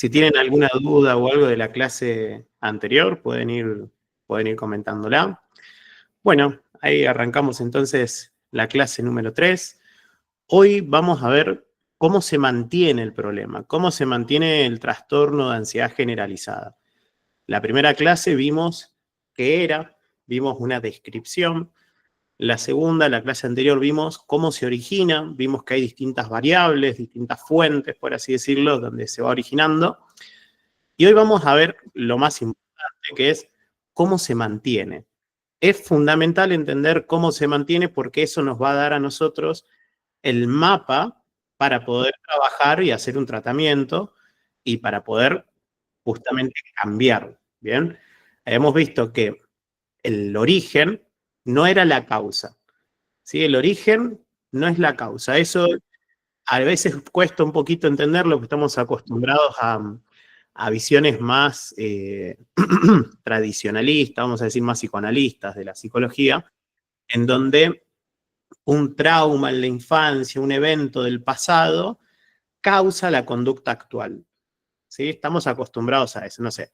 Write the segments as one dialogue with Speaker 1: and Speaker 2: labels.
Speaker 1: Si tienen alguna duda o algo de la clase anterior, pueden ir comentándola. Bueno, ahí arrancamos entonces la clase número 3. Hoy vamos a ver cómo se mantiene el problema, cómo se mantiene el trastorno de ansiedad generalizada. La primera clase vimos qué era, vimos una descripción. La segunda, la clase anterior, vimos cómo se origina, vimos que hay distintas variables, distintas fuentes, por así decirlo, donde se va originando. Y hoy vamos a ver lo más importante, que es cómo se mantiene. Es fundamental entender cómo se mantiene porque eso nos va a dar a nosotros el mapa para poder trabajar y hacer un tratamiento y para poder justamente cambiar, ¿bien? Hemos visto que el origen no era la causa, ¿sí? El origen no es la causa. Eso a veces cuesta un poquito entenderlo, porque estamos acostumbrados a visiones más tradicionalistas, vamos a decir más psicoanalistas de la psicología, en donde un trauma en la infancia, un evento del pasado, causa la conducta actual. ¿Sí? Estamos acostumbrados a eso, no sé.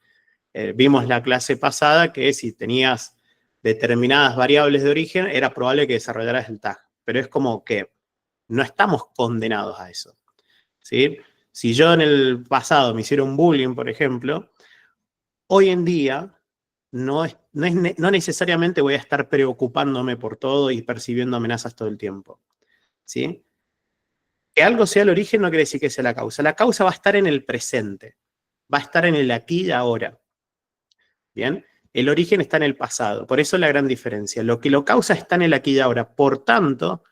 Speaker 1: Vimos la clase pasada que si tenías determinadas variables de origen, era probable que desarrollaras el TAG, pero es como que no estamos condenados a eso. ¿Sí? Si yo en el pasado me hicieron bullying, por ejemplo, hoy en día no necesariamente voy a estar preocupándome por todo y percibiendo amenazas todo el tiempo. ¿Sí? Que algo sea el origen no quiere decir que sea la causa. La causa va a estar en el presente, va a estar en el aquí y ahora. ¿Bien? El origen está en el pasado, por eso la gran diferencia. Lo que lo causa está en el aquí y ahora. Por tanto,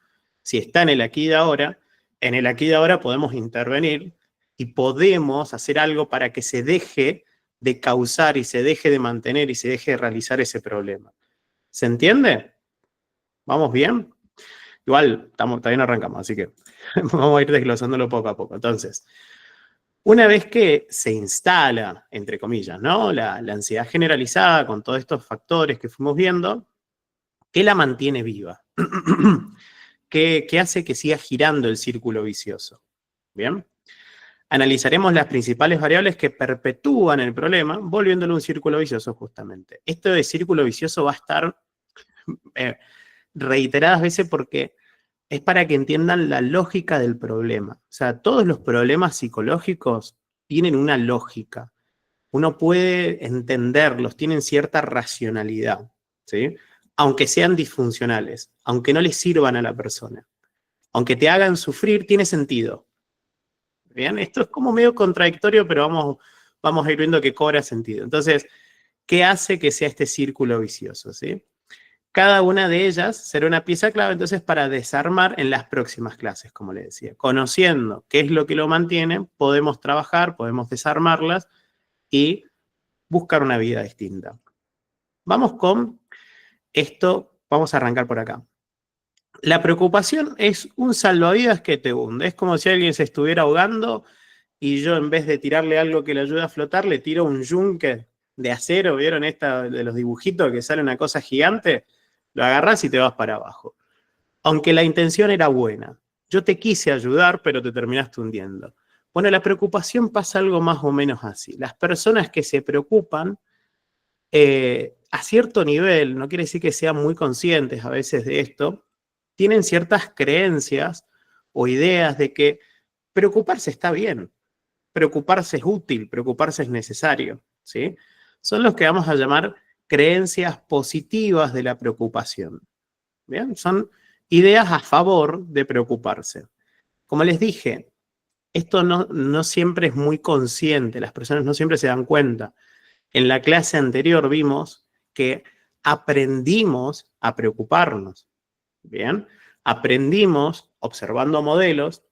Speaker 1: si está en el aquí y ahora, en el aquí y ahora podemos intervenir y podemos hacer algo para que se deje de causar y se deje de mantener y se deje de realizar ese problema. ¿Se entiende? ¿Vamos bien? Igual, todavía no arrancamos, así que vamos a ir desglosándolo poco a poco. Entonces, una vez que se instala, entre comillas, ¿no? La ansiedad generalizada con todos estos factores que fuimos viendo, ¿qué la mantiene viva? ¿Qué hace que siga girando el círculo vicioso? ¿Bien? Analizaremos las principales variables que perpetúan el problema, volviéndolo un círculo vicioso justamente. Esto de círculo vicioso va a estar reiteradas veces porque es para que entiendan la lógica del problema. O sea, todos los problemas psicológicos tienen una lógica. Uno puede entenderlos, tienen cierta racionalidad, ¿sí? Aunque sean disfuncionales, aunque no les sirvan a la persona, aunque te hagan sufrir, tiene sentido. ¿Bien? Esto es como medio contradictorio, pero vamos a ir viendo que cobra sentido. Entonces, ¿qué hace que sea este círculo vicioso? ¿Sí? Cada una de ellas será una pieza clave entonces para desarmar en las próximas clases, como les decía. Conociendo qué es lo que lo mantiene, podemos trabajar, podemos desarmarlas y buscar una vida distinta. Vamos con esto, vamos a arrancar por acá. La preocupación es un salvavidas que te hunde. Es como si alguien se estuviera ahogando y yo en vez de tirarle algo que le ayude a flotar, le tiro un yunque de acero. ¿Vieron esta de los dibujitos que sale una cosa gigante? Lo agarrás y te vas para abajo. Aunque la intención era buena. Yo te quise ayudar, pero te terminaste hundiendo. Bueno, la preocupación pasa algo más o menos así. Las personas que se preocupan a cierto nivel, no quiere decir que sean muy conscientes a veces de esto, tienen ciertas creencias o ideas de que preocuparse está bien, preocuparse es útil, preocuparse es necesario, ¿sí? Son los que vamos a llamar creencias positivas de la preocupación, ¿bien? Son ideas a favor de preocuparse. Como les dije, esto no siempre es muy consciente, las personas no siempre se dan cuenta. En la clase anterior vimos que aprendimos a preocuparnos, ¿bien? Aprendimos, observando modelos,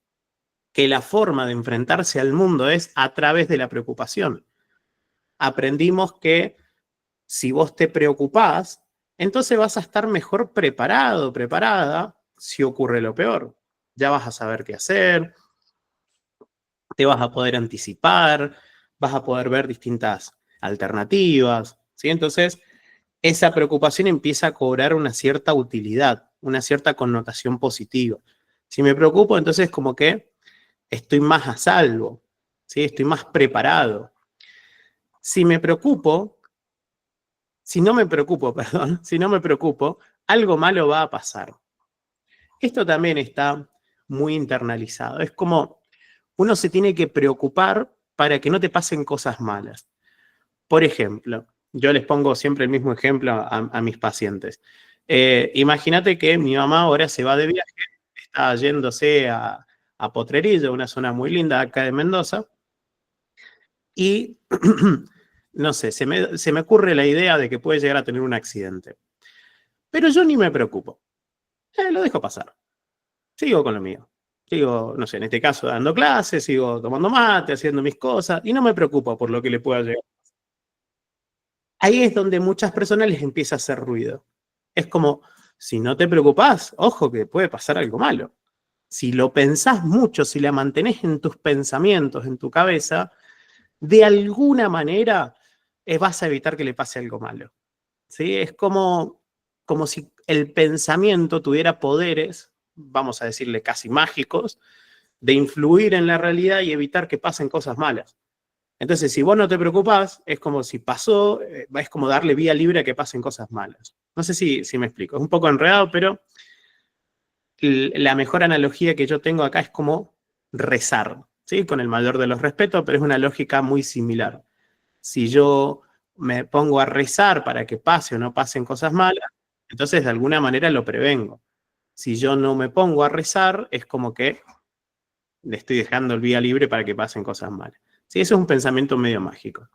Speaker 1: que la forma de enfrentarse al mundo es a través de la preocupación. Aprendimos que si vos te preocupás, entonces vas a estar mejor preparado, preparada, si ocurre lo peor. Ya vas a saber qué hacer, te vas a poder anticipar, vas a poder ver distintas alternativas, ¿sí? Entonces, esa preocupación empieza a cobrar una cierta utilidad, una cierta connotación positiva. Si me preocupo, entonces como que estoy más a salvo, ¿sí? Estoy más preparado. Si me preocupo, si no me preocupo, perdón, si no me preocupo, algo malo va a pasar. Esto también está muy internalizado. Es como uno se tiene que preocupar para que no te pasen cosas malas. Por ejemplo, yo les pongo siempre el mismo ejemplo a mis pacientes. Imagínate que mi mamá ahora se va de viaje, está yéndose a Potrerillo, una zona muy linda acá de Mendoza, y no sé, se me ocurre la idea de que puede llegar a tener un accidente. Pero yo ni me preocupo. Lo dejo pasar. Sigo con lo mío. Sigo, no sé, en este caso dando clases, sigo tomando mate, haciendo mis cosas, y no me preocupo por lo que le pueda llegar. Ahí es donde muchas personas les empieza a hacer ruido. Es como, si no te preocupás, ojo que puede pasar algo malo. Si lo pensás mucho, si la mantenés en tus pensamientos, en tu cabeza, de alguna manera vas a evitar que le pase algo malo. ¿Sí? Es como si el pensamiento tuviera poderes, vamos a decirle casi mágicos, de influir en la realidad y evitar que pasen cosas malas. Entonces, si vos no te preocupás, es como si pasó, es como darle vía libre a que pasen cosas malas. No sé si me explico, es un poco enredado, pero la mejor analogía que yo tengo acá es como rezar, ¿sí? Con el mayor de los respetos, pero es una lógica muy similar. Si yo me pongo a rezar para que pase o no pasen cosas malas, entonces de alguna manera lo prevengo. Si yo no me pongo a rezar, es como que le estoy dejando el vía libre para que pasen cosas malas. Sí, eso es un pensamiento medio mágico.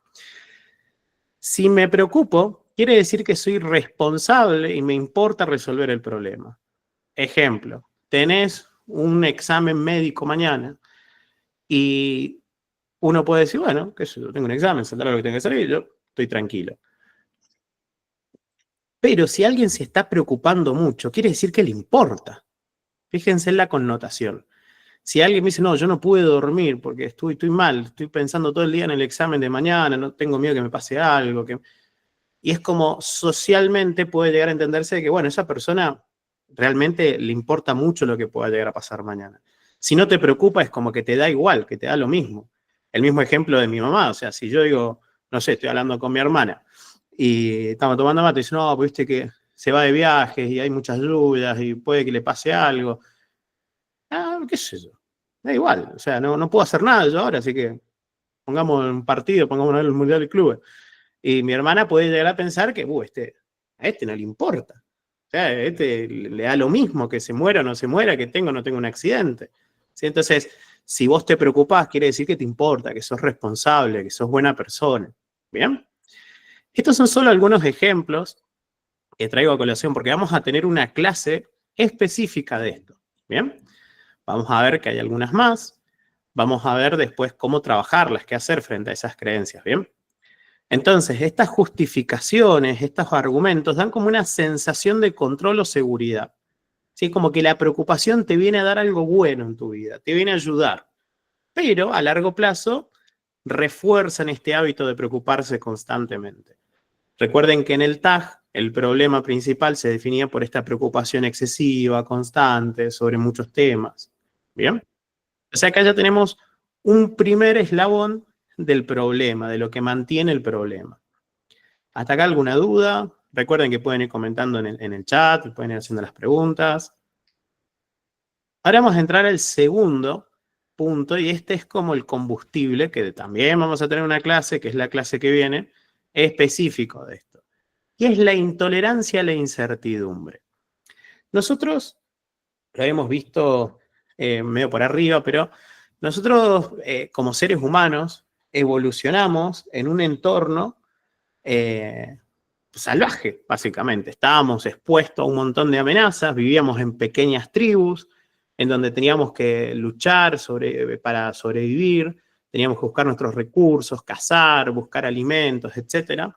Speaker 1: Si me preocupo, quiere decir que soy responsable y me importa resolver el problema. Ejemplo, tenés un examen médico mañana y uno puede decir, bueno, que yo tengo un examen, saldrá lo que tenga que salir, yo estoy tranquilo. Pero si alguien se está preocupando mucho, quiere decir que le importa. Fíjense en la connotación. Si alguien me dice, no, yo no pude dormir porque estoy mal, estoy pensando todo el día en el examen de mañana, no tengo miedo que me pase algo, y es como socialmente puede llegar a entenderse que, bueno, esa persona realmente le importa mucho lo que pueda llegar a pasar mañana. Si no te preocupa, es como que te da igual, que te da lo mismo. El mismo ejemplo de mi mamá, o sea, si yo digo, no sé, estoy hablando con mi hermana y estamos tomando mate y dice, no, pues viste que se va de viajes y hay muchas lluvias y puede que le pase algo. Ah, qué sé yo. Da igual, o sea, no puedo hacer nada yo ahora, así que pongamos un partido, pongamos el Mundial de Clubes. Y mi hermana puede llegar a pensar que, a este no le importa. O sea, a este le da lo mismo que se muera o no se muera, que tenga o no tenga un accidente. ¿Sí? Entonces, si vos te preocupás, quiere decir que te importa, que sos responsable, que sos buena persona. ¿Bien? Estos son solo algunos ejemplos que traigo a colación porque vamos a tener una clase específica de esto. ¿Bien? Vamos a ver que hay algunas más. Vamos a ver después cómo trabajarlas, qué hacer frente a esas creencias. ¿Bien? Entonces, estas justificaciones, estos argumentos dan como una sensación de control o seguridad. ¿Sí? Como que la preocupación te viene a dar algo bueno en tu vida, te viene a ayudar. Pero a largo plazo refuerzan este hábito de preocuparse constantemente. Recuerden que en el TAG el problema principal se definía por esta preocupación excesiva, constante, sobre muchos temas. ¿Bien? O sea, acá ya tenemos un primer eslabón del problema, de lo que mantiene el problema. ¿Hasta acá alguna duda? Recuerden que pueden ir comentando en el chat, pueden ir haciendo las preguntas. Ahora vamos a entrar al segundo punto y este es como el combustible, que también vamos a tener una clase, que es la clase que viene, específico de esto. Y es la intolerancia a la incertidumbre. Nosotros lo hemos visto medio por arriba, pero nosotros como seres humanos evolucionamos en un entorno salvaje, básicamente. Estábamos expuestos a un montón de amenazas, vivíamos en pequeñas tribus, en donde teníamos que luchar para sobrevivir, teníamos que buscar nuestros recursos, cazar, buscar alimentos, etc.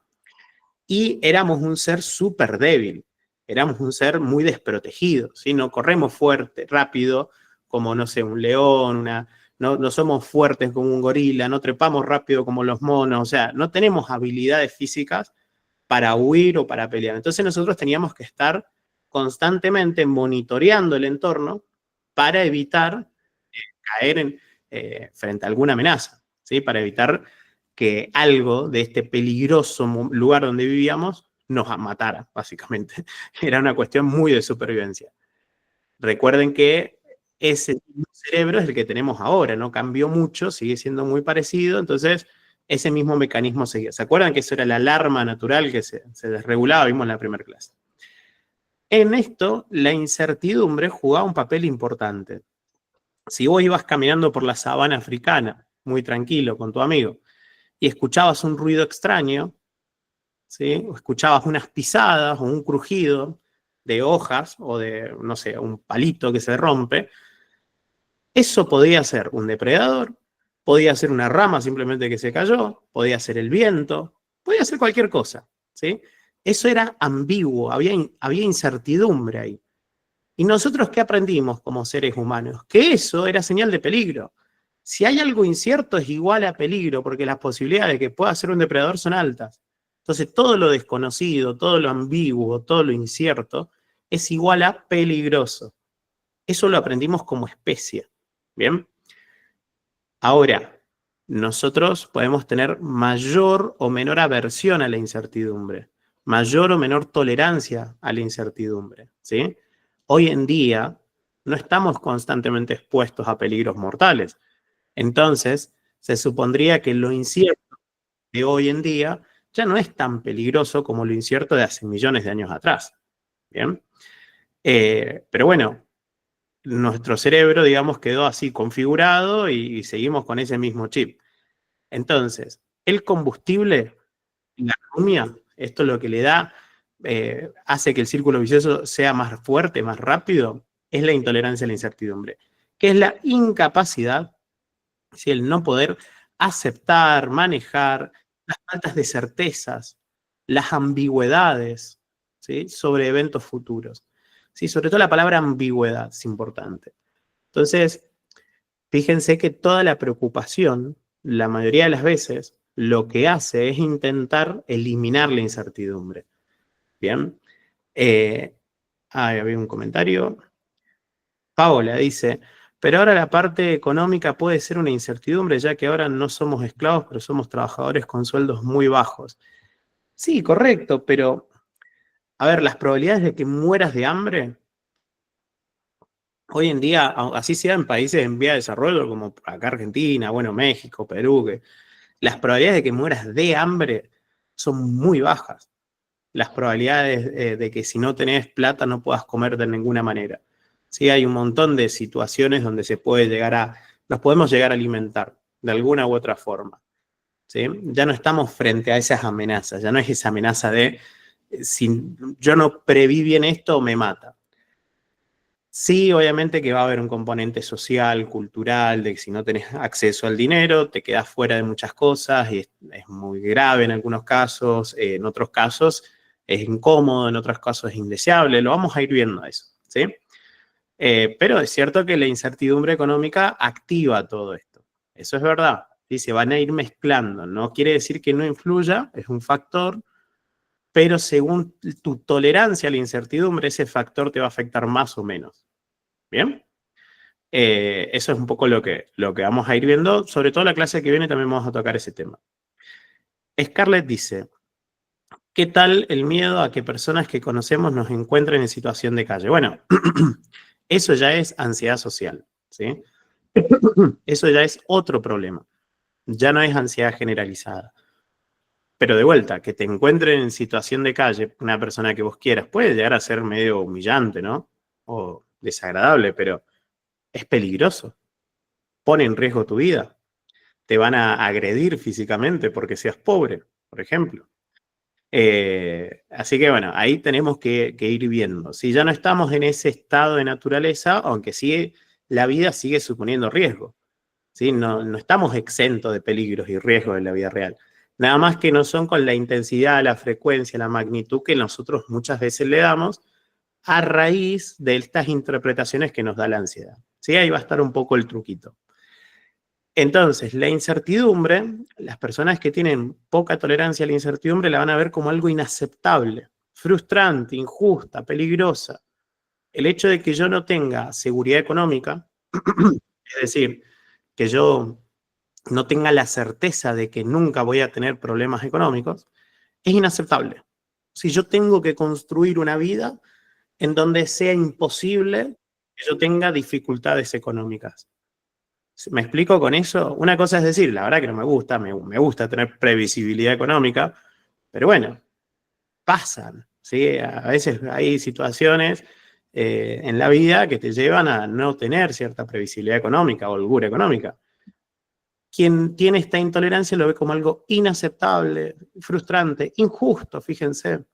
Speaker 1: Y éramos un ser súper débil, éramos un ser muy desprotegido, ¿sí? No corremos fuerte, rápido, como, no sé, un león, no somos fuertes como un gorila, no trepamos rápido como los monos, o sea, no tenemos habilidades físicas para huir o para pelear. Entonces nosotros teníamos que estar constantemente monitoreando el entorno para evitar caer frente a alguna amenaza. ¿sí? Para evitar que algo de este peligroso lugar donde vivíamos nos matara, básicamente. Era una cuestión muy de supervivencia. Recuerden que ese cerebro es el que tenemos ahora, no cambió mucho, sigue siendo muy parecido, entonces ese mismo mecanismo seguía. ¿Se acuerdan que eso era la alarma natural que se desregulaba? Vimos en la primera clase. En esto, la incertidumbre jugaba un papel importante. Si vos ibas caminando por la sabana africana, muy tranquilo, con tu amigo, y escuchabas un ruido extraño, ¿sí? O escuchabas unas pisadas o un crujido de hojas o de, no sé, un palito que se rompe, eso podía ser un depredador, podía ser una rama simplemente que se cayó, podía ser el viento, podía ser cualquier cosa, ¿sí? Eso era ambiguo, había incertidumbre ahí. ¿Y nosotros qué aprendimos como seres humanos? Que eso era señal de peligro. Si hay algo incierto es igual a peligro, porque las posibilidades de que pueda ser un depredador son altas. Entonces todo lo desconocido, todo lo ambiguo, todo lo incierto es igual a peligroso. Eso lo aprendimos como especie. ¿Bien? Ahora, nosotros podemos tener mayor o menor aversión a la incertidumbre, mayor o menor tolerancia a la incertidumbre, ¿sí? Hoy en día no estamos constantemente expuestos a peligros mortales. Entonces, se supondría que lo incierto de hoy en día ya no es tan peligroso como lo incierto de hace millones de años atrás. ¿Bien? Pero bueno, nuestro cerebro, digamos, quedó así configurado y seguimos con ese mismo chip. Entonces, el combustible, la anomia, esto es lo que le da, hace que el círculo vicioso sea más fuerte, más rápido, es la intolerancia a la incertidumbre, que es la incapacidad, ¿sí? El no poder aceptar, manejar las faltas de certezas, las ambigüedades, ¿sí? Sobre eventos futuros. ¿Sí? Sobre todo la palabra ambigüedad es importante. Entonces, fíjense que toda la preocupación, la mayoría de las veces, lo que hace es intentar eliminar la incertidumbre. Bien. Había un comentario. Paola dice, pero ahora la parte económica puede ser una incertidumbre, ya que ahora no somos esclavos, pero somos trabajadores con sueldos muy bajos. Sí, correcto, pero a ver, las probabilidades de que mueras de hambre, hoy en día, así sea en países en vía de desarrollo, como acá Argentina, bueno, México, Perú, que las probabilidades de que mueras de hambre son muy bajas. Las probabilidades de que si no tenés plata no puedas comer de ninguna manera. Sí, hay un montón de situaciones donde nos podemos llegar a alimentar de alguna u otra forma. ¿Sí? Ya no estamos frente a esas amenazas, ya no es esa amenaza de si yo no preví bien esto, me mata. Sí, obviamente que va a haber un componente social, cultural, de que si no tenés acceso al dinero, te quedás fuera de muchas cosas y es muy grave en algunos casos, en otros casos es incómodo, en otros casos es indeseable, lo vamos a ir viendo eso, ¿sí? Pero es cierto que la incertidumbre económica activa todo esto, eso es verdad, ¿sí? Se van a ir mezclando, no quiere decir que no influya, es un factor, pero según tu tolerancia a la incertidumbre, ese factor te va a afectar más o menos. ¿Bien? Eso es un poco lo que vamos a ir viendo. Sobre todo la clase que viene también vamos a tocar ese tema. Scarlett dice, ¿qué tal el miedo a que personas que conocemos nos encuentren en situación de calle? Bueno, eso ya es ansiedad social, ¿sí? Eso ya es otro problema. Ya no es ansiedad generalizada. Pero de vuelta, que te encuentren en situación de calle, una persona que vos quieras, puede llegar a ser medio humillante, ¿no? O desagradable, pero es peligroso. Pone en riesgo tu vida. Te van a agredir físicamente porque seas pobre, por ejemplo. Así que bueno, ahí tenemos que ir viendo. Si ya no estamos en ese estado de naturaleza, aunque sí la vida sigue suponiendo riesgo, ¿sí? No estamos exentos de peligros y riesgos en la vida real. Nada más que no son con la intensidad, la frecuencia, la magnitud que nosotros muchas veces le damos a raíz de estas interpretaciones que nos da la ansiedad. ¿Sí? Ahí va a estar un poco el truquito. Entonces, la incertidumbre, las personas que tienen poca tolerancia a la incertidumbre la van a ver como algo inaceptable, frustrante, injusta, peligrosa. El hecho de que yo no tenga seguridad económica, es decir, que yo no tenga la certeza de que nunca voy a tener problemas económicos, es inaceptable. Si yo tengo que construir una vida en donde sea imposible que yo tenga dificultades económicas. ¿Me explico con eso? Una cosa es decir, la verdad que no me gusta, me gusta tener previsibilidad económica, pero bueno, pasan, ¿sí? A veces hay situaciones en la vida que te llevan a no tener cierta previsibilidad económica o holgura económica. Quien tiene esta intolerancia lo ve como algo inaceptable, frustrante, injusto, fíjense.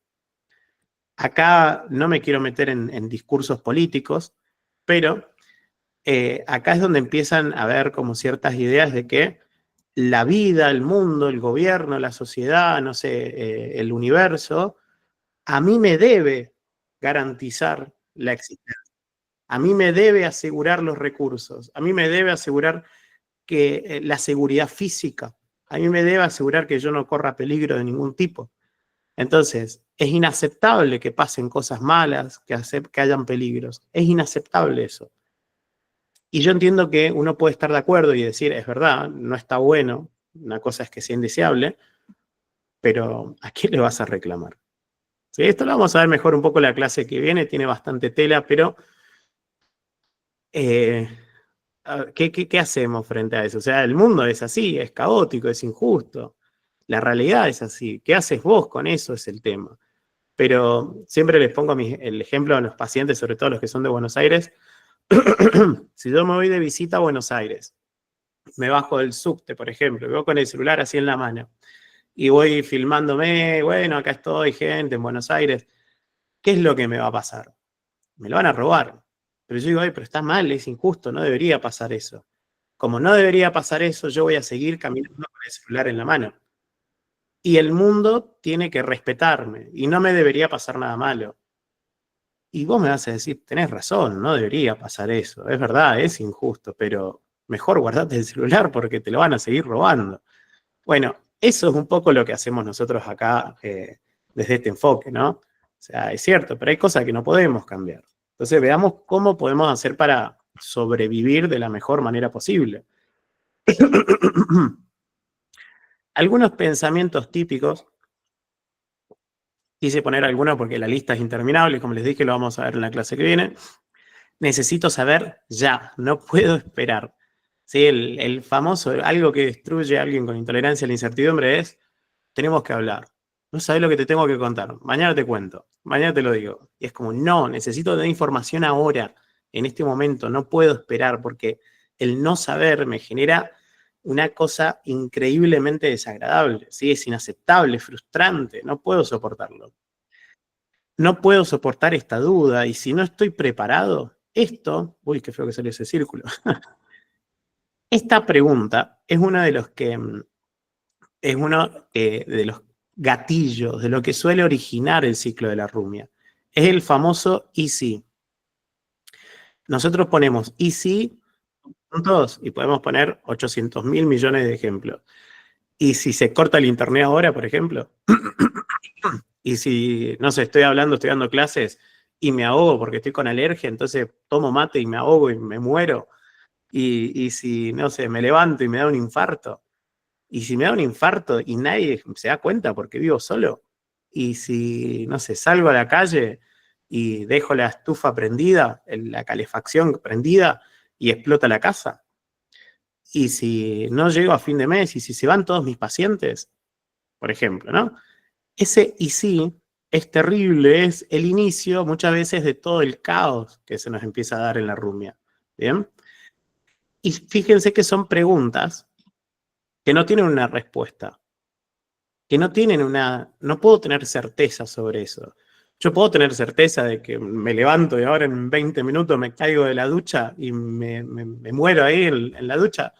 Speaker 1: Acá no me quiero meter en discursos políticos, pero acá es donde empiezan a haber como ciertas ideas de que la vida, el mundo, el gobierno, la sociedad, no sé, el universo, a mí me debe garantizar la existencia. A mí me debe asegurar los recursos. A mí me debe asegurar que la seguridad física. A mí me debe asegurar que yo no corra peligro de ningún tipo. Entonces, es inaceptable que pasen cosas malas, que hayan peligros. Es inaceptable eso. Y yo entiendo que uno puede estar de acuerdo y decir, es verdad, no está bueno, una cosa es que sea indeseable, pero ¿a quién le vas a reclamar? Sí, esto lo vamos a ver mejor un poco la clase que viene, tiene bastante tela, pero eh, ¿qué hacemos frente a eso? O sea, el mundo es así, es caótico, es injusto. La realidad es así. ¿Qué haces vos con eso? Es el tema. Pero siempre les pongo el ejemplo a los pacientes, sobre todo los que son de Buenos Aires. Si yo me voy de visita a Buenos Aires, me bajo del subte, por ejemplo, voy con el celular así en la mano y voy filmándome, bueno, acá estoy, gente, en Buenos Aires, ¿qué es lo que me va a pasar? Me lo van a robar. Pero yo digo, ay, pero está mal, es injusto, no debería pasar eso. Como no debería pasar eso, yo voy a seguir caminando con el celular en la mano. Y el mundo tiene que respetarme y no me debería pasar nada malo. Y vos me vas a decir, tenés razón, no debería pasar eso. Es verdad, es injusto, pero mejor guardate el celular porque te lo van a seguir robando. Bueno, eso es un poco lo que hacemos nosotros acá desde este enfoque, ¿no? O sea, es cierto, pero hay cosas que no podemos cambiar. Entonces veamos cómo podemos hacer para sobrevivir de la mejor manera posible. Algunos pensamientos típicos, quise poner algunos porque la lista es interminable, como les dije, lo vamos a ver en la clase que viene. Necesito saber ya, no puedo esperar. ¿Sí? El famoso, algo que destruye a alguien con intolerancia a la incertidumbre es, tenemos que hablar. No sabes lo que te tengo que contar. Mañana te cuento, mañana te lo digo. Y es como, no, necesito tener información ahora, en este momento, no puedo esperar porque el no saber me genera una cosa increíblemente desagradable, ¿sí? Es inaceptable, frustrante, no puedo soportarlo. No puedo soportar esta duda y si no estoy preparado, esto, uy, qué feo que salió ese círculo. Esta pregunta es uno de los que es uno de los gatillos, de lo que suele originar el ciclo de la rumia. Es el famoso ¿y si? Nosotros ponemos ¿y si? Puntos y podemos poner 800.000 millones de ejemplos. ¿Y si se corta el internet ahora, por ejemplo? ¿Y si, no sé, estoy dando clases y me ahogo porque estoy con alergia, entonces tomo mate y me ahogo y me muero? Y si, no sé, me levanto y me da un infarto. Y si me da un infarto y nadie se da cuenta porque vivo solo. Y si, no sé, salgo a la calle y dejo la estufa prendida, la calefacción prendida y explota la casa. Y si no llego a fin de mes y si se van todos mis pacientes, por ejemplo, ¿no? Ese y sí es terrible, es el inicio muchas veces de todo el caos que se nos empieza a dar en la rumia. ¿Bien? Y fíjense que son preguntas que no tienen una respuesta, que no tienen no puedo tener certeza sobre eso. Yo puedo tener certeza de que me levanto y ahora en 20 minutos me caigo de la ducha y me muero ahí en la ducha.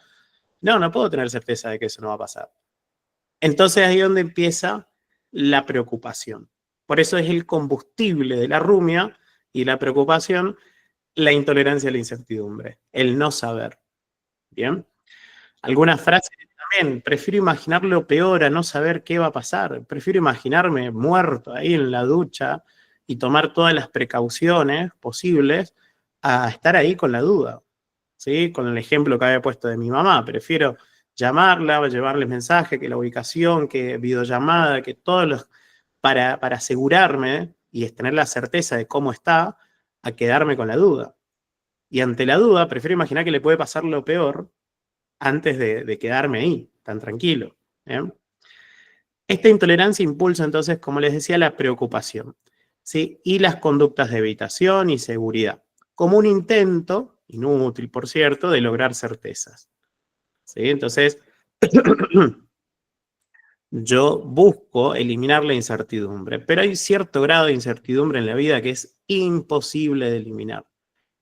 Speaker 1: No, no puedo tener certeza de que eso no va a pasar. Entonces ahí es donde empieza la preocupación. Por eso es el combustible de la rumia y la preocupación, la intolerancia a la incertidumbre, el no saber. ¿Bien? Algunas frases también, prefiero imaginar lo peor a no saber qué va a pasar. Prefiero imaginarme muerto ahí en la ducha y tomar todas las precauciones posibles a estar ahí con la duda. ¿Sí? Con el ejemplo que había puesto de mi mamá, prefiero llamarla, llevarles mensaje, que la ubicación, que videollamada, que todos los, para asegurarme y tener la certeza de cómo está, a quedarme con la duda. Y ante la duda, prefiero imaginar que le puede pasar lo peor antes de quedarme ahí, tan tranquilo. ¿Bien? Esta intolerancia impulsa entonces, como les decía, la preocupación, ¿sí? Y las conductas de evitación y seguridad, como un intento, inútil por cierto, de lograr certezas. ¿Sí? Entonces, yo busco eliminar la incertidumbre, pero hay cierto grado de incertidumbre en la vida que es imposible de eliminar.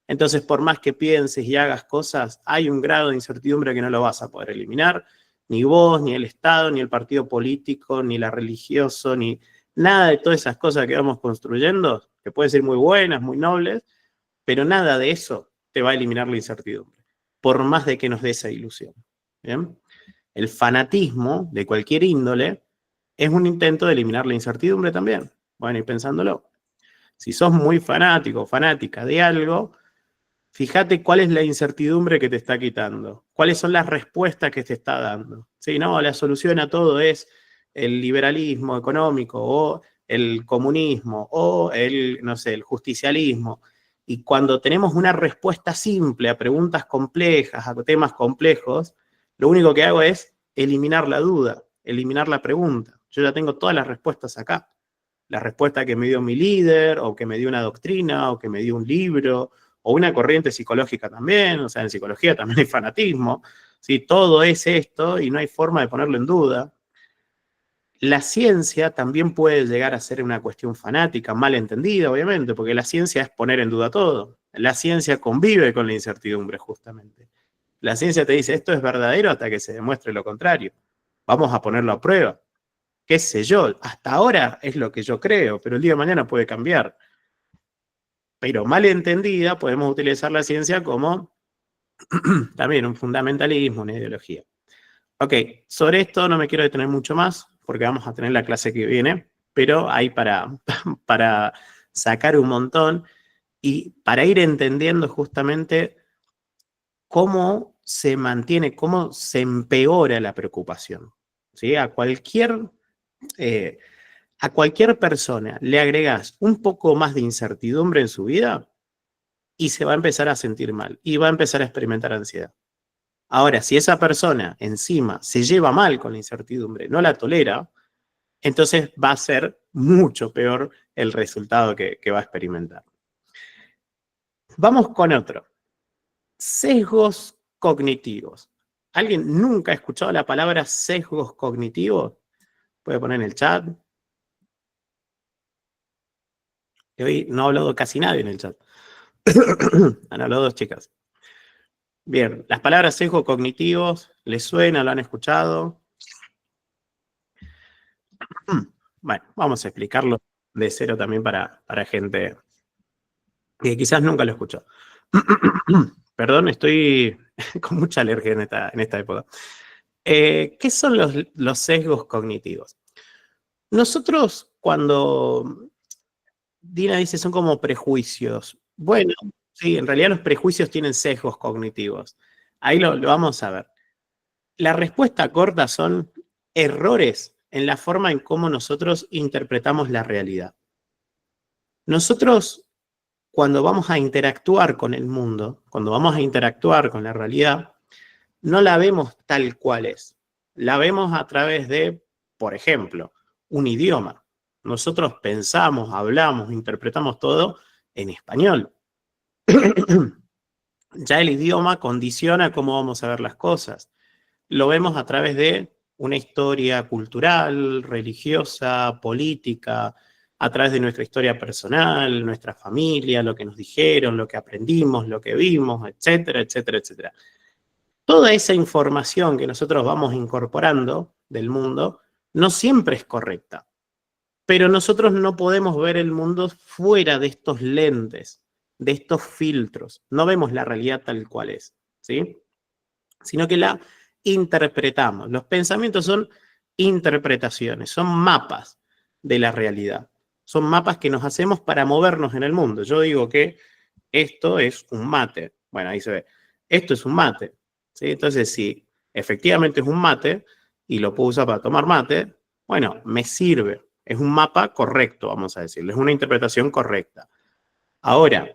Speaker 1: Entonces, por más que pienses y hagas cosas, hay un grado de incertidumbre que no lo vas a poder eliminar, ni vos, ni el Estado, ni el partido político, ni la religioso, ni nada de todas esas cosas que vamos construyendo, que pueden ser muy buenas, muy nobles, pero nada de eso te va a eliminar la incertidumbre, por más de que nos dé esa ilusión. ¿Bien? El fanatismo de cualquier índole es un intento de eliminar la incertidumbre también. Bueno, y pensándolo, si sos muy fanático o fanática de algo, fíjate cuál es la incertidumbre que te está quitando, cuáles son las respuestas que te está dando. Sí, no, la solución a todo es el liberalismo económico o el comunismo o el, no sé, el justicialismo. Y cuando tenemos una respuesta simple a preguntas complejas, a temas complejos, lo único que hago es eliminar la duda, eliminar la pregunta. Yo ya tengo todas las respuestas acá. La respuesta que me dio mi líder, o que me dio una doctrina, o que me dio un libro, o una corriente psicológica también, o sea, en psicología también hay fanatismo, ¿sí? Todo es esto y no hay forma de ponerlo en duda. La ciencia también puede llegar a ser una cuestión fanática, mal entendida, obviamente, porque la ciencia es poner en duda todo. La ciencia convive con la incertidumbre, justamente. La ciencia te dice, esto es verdadero hasta que se demuestre lo contrario. Vamos a ponerlo a prueba. Qué sé yo, hasta ahora es lo que yo creo, pero el día de mañana puede cambiar. Pero mal entendida, podemos utilizar la ciencia como también un fundamentalismo, una ideología. Ok, sobre esto no me quiero detener mucho más, porque vamos a tener la clase que viene, pero hay para sacar un montón y para ir entendiendo justamente cómo se mantiene, cómo se empeora la preocupación. ¿Sí? Eh, a cualquier persona le agregas un poco más de incertidumbre en su vida y se va a empezar a sentir mal y va a empezar a experimentar ansiedad. Ahora, si esa persona encima se lleva mal con la incertidumbre, no la tolera, entonces va a ser mucho peor el resultado que va a experimentar. Vamos con otro. Sesgos cognitivos. ¿Alguien nunca ha escuchado la palabra sesgos cognitivos? Puede poner en el chat. Hoy no ha hablado casi nadie en el chat. Han hablado dos chicas. Bien, las palabras sesgos cognitivos, ¿les suena? ¿Lo han escuchado? Bueno, vamos a explicarlo de cero también para gente que quizás nunca lo escuchó. Perdón, estoy con mucha alergia en esta época. ¿Qué son los sesgos cognitivos? Nosotros, cuando Dina dice son como prejuicios, bueno, sí, en realidad los prejuicios tienen sesgos cognitivos. Ahí lo vamos a ver. La respuesta corta son errores en la forma en cómo nosotros interpretamos la realidad. Nosotros, cuando vamos a interactuar con el mundo, cuando vamos a interactuar con la realidad, no la vemos tal cual es. La vemos a través de, por ejemplo, un idioma. Nosotros pensamos, hablamos, interpretamos todo en español. Ya el idioma condiciona cómo vamos a ver las cosas. Lo vemos a través de una historia cultural, religiosa, política, a través de nuestra historia personal, nuestra familia, lo que nos dijeron, lo que aprendimos, lo que vimos, etcétera, etcétera, etcétera. Toda esa información que nosotros vamos incorporando del mundo no siempre es correcta, pero nosotros no podemos ver el mundo fuera de estos lentes, de estos filtros. No vemos la realidad tal cual es, ¿sí? Sino que la interpretamos. Los pensamientos son interpretaciones, son mapas de la realidad. Son mapas que nos hacemos para movernos en el mundo. Yo digo que esto es un mate. Bueno, ahí se ve. Esto es un mate. ¿Sí? Entonces, si efectivamente es un mate y lo puedo usar para tomar mate, bueno, me sirve. Es un mapa correcto, vamos a decirlo, es una interpretación correcta. Ahora,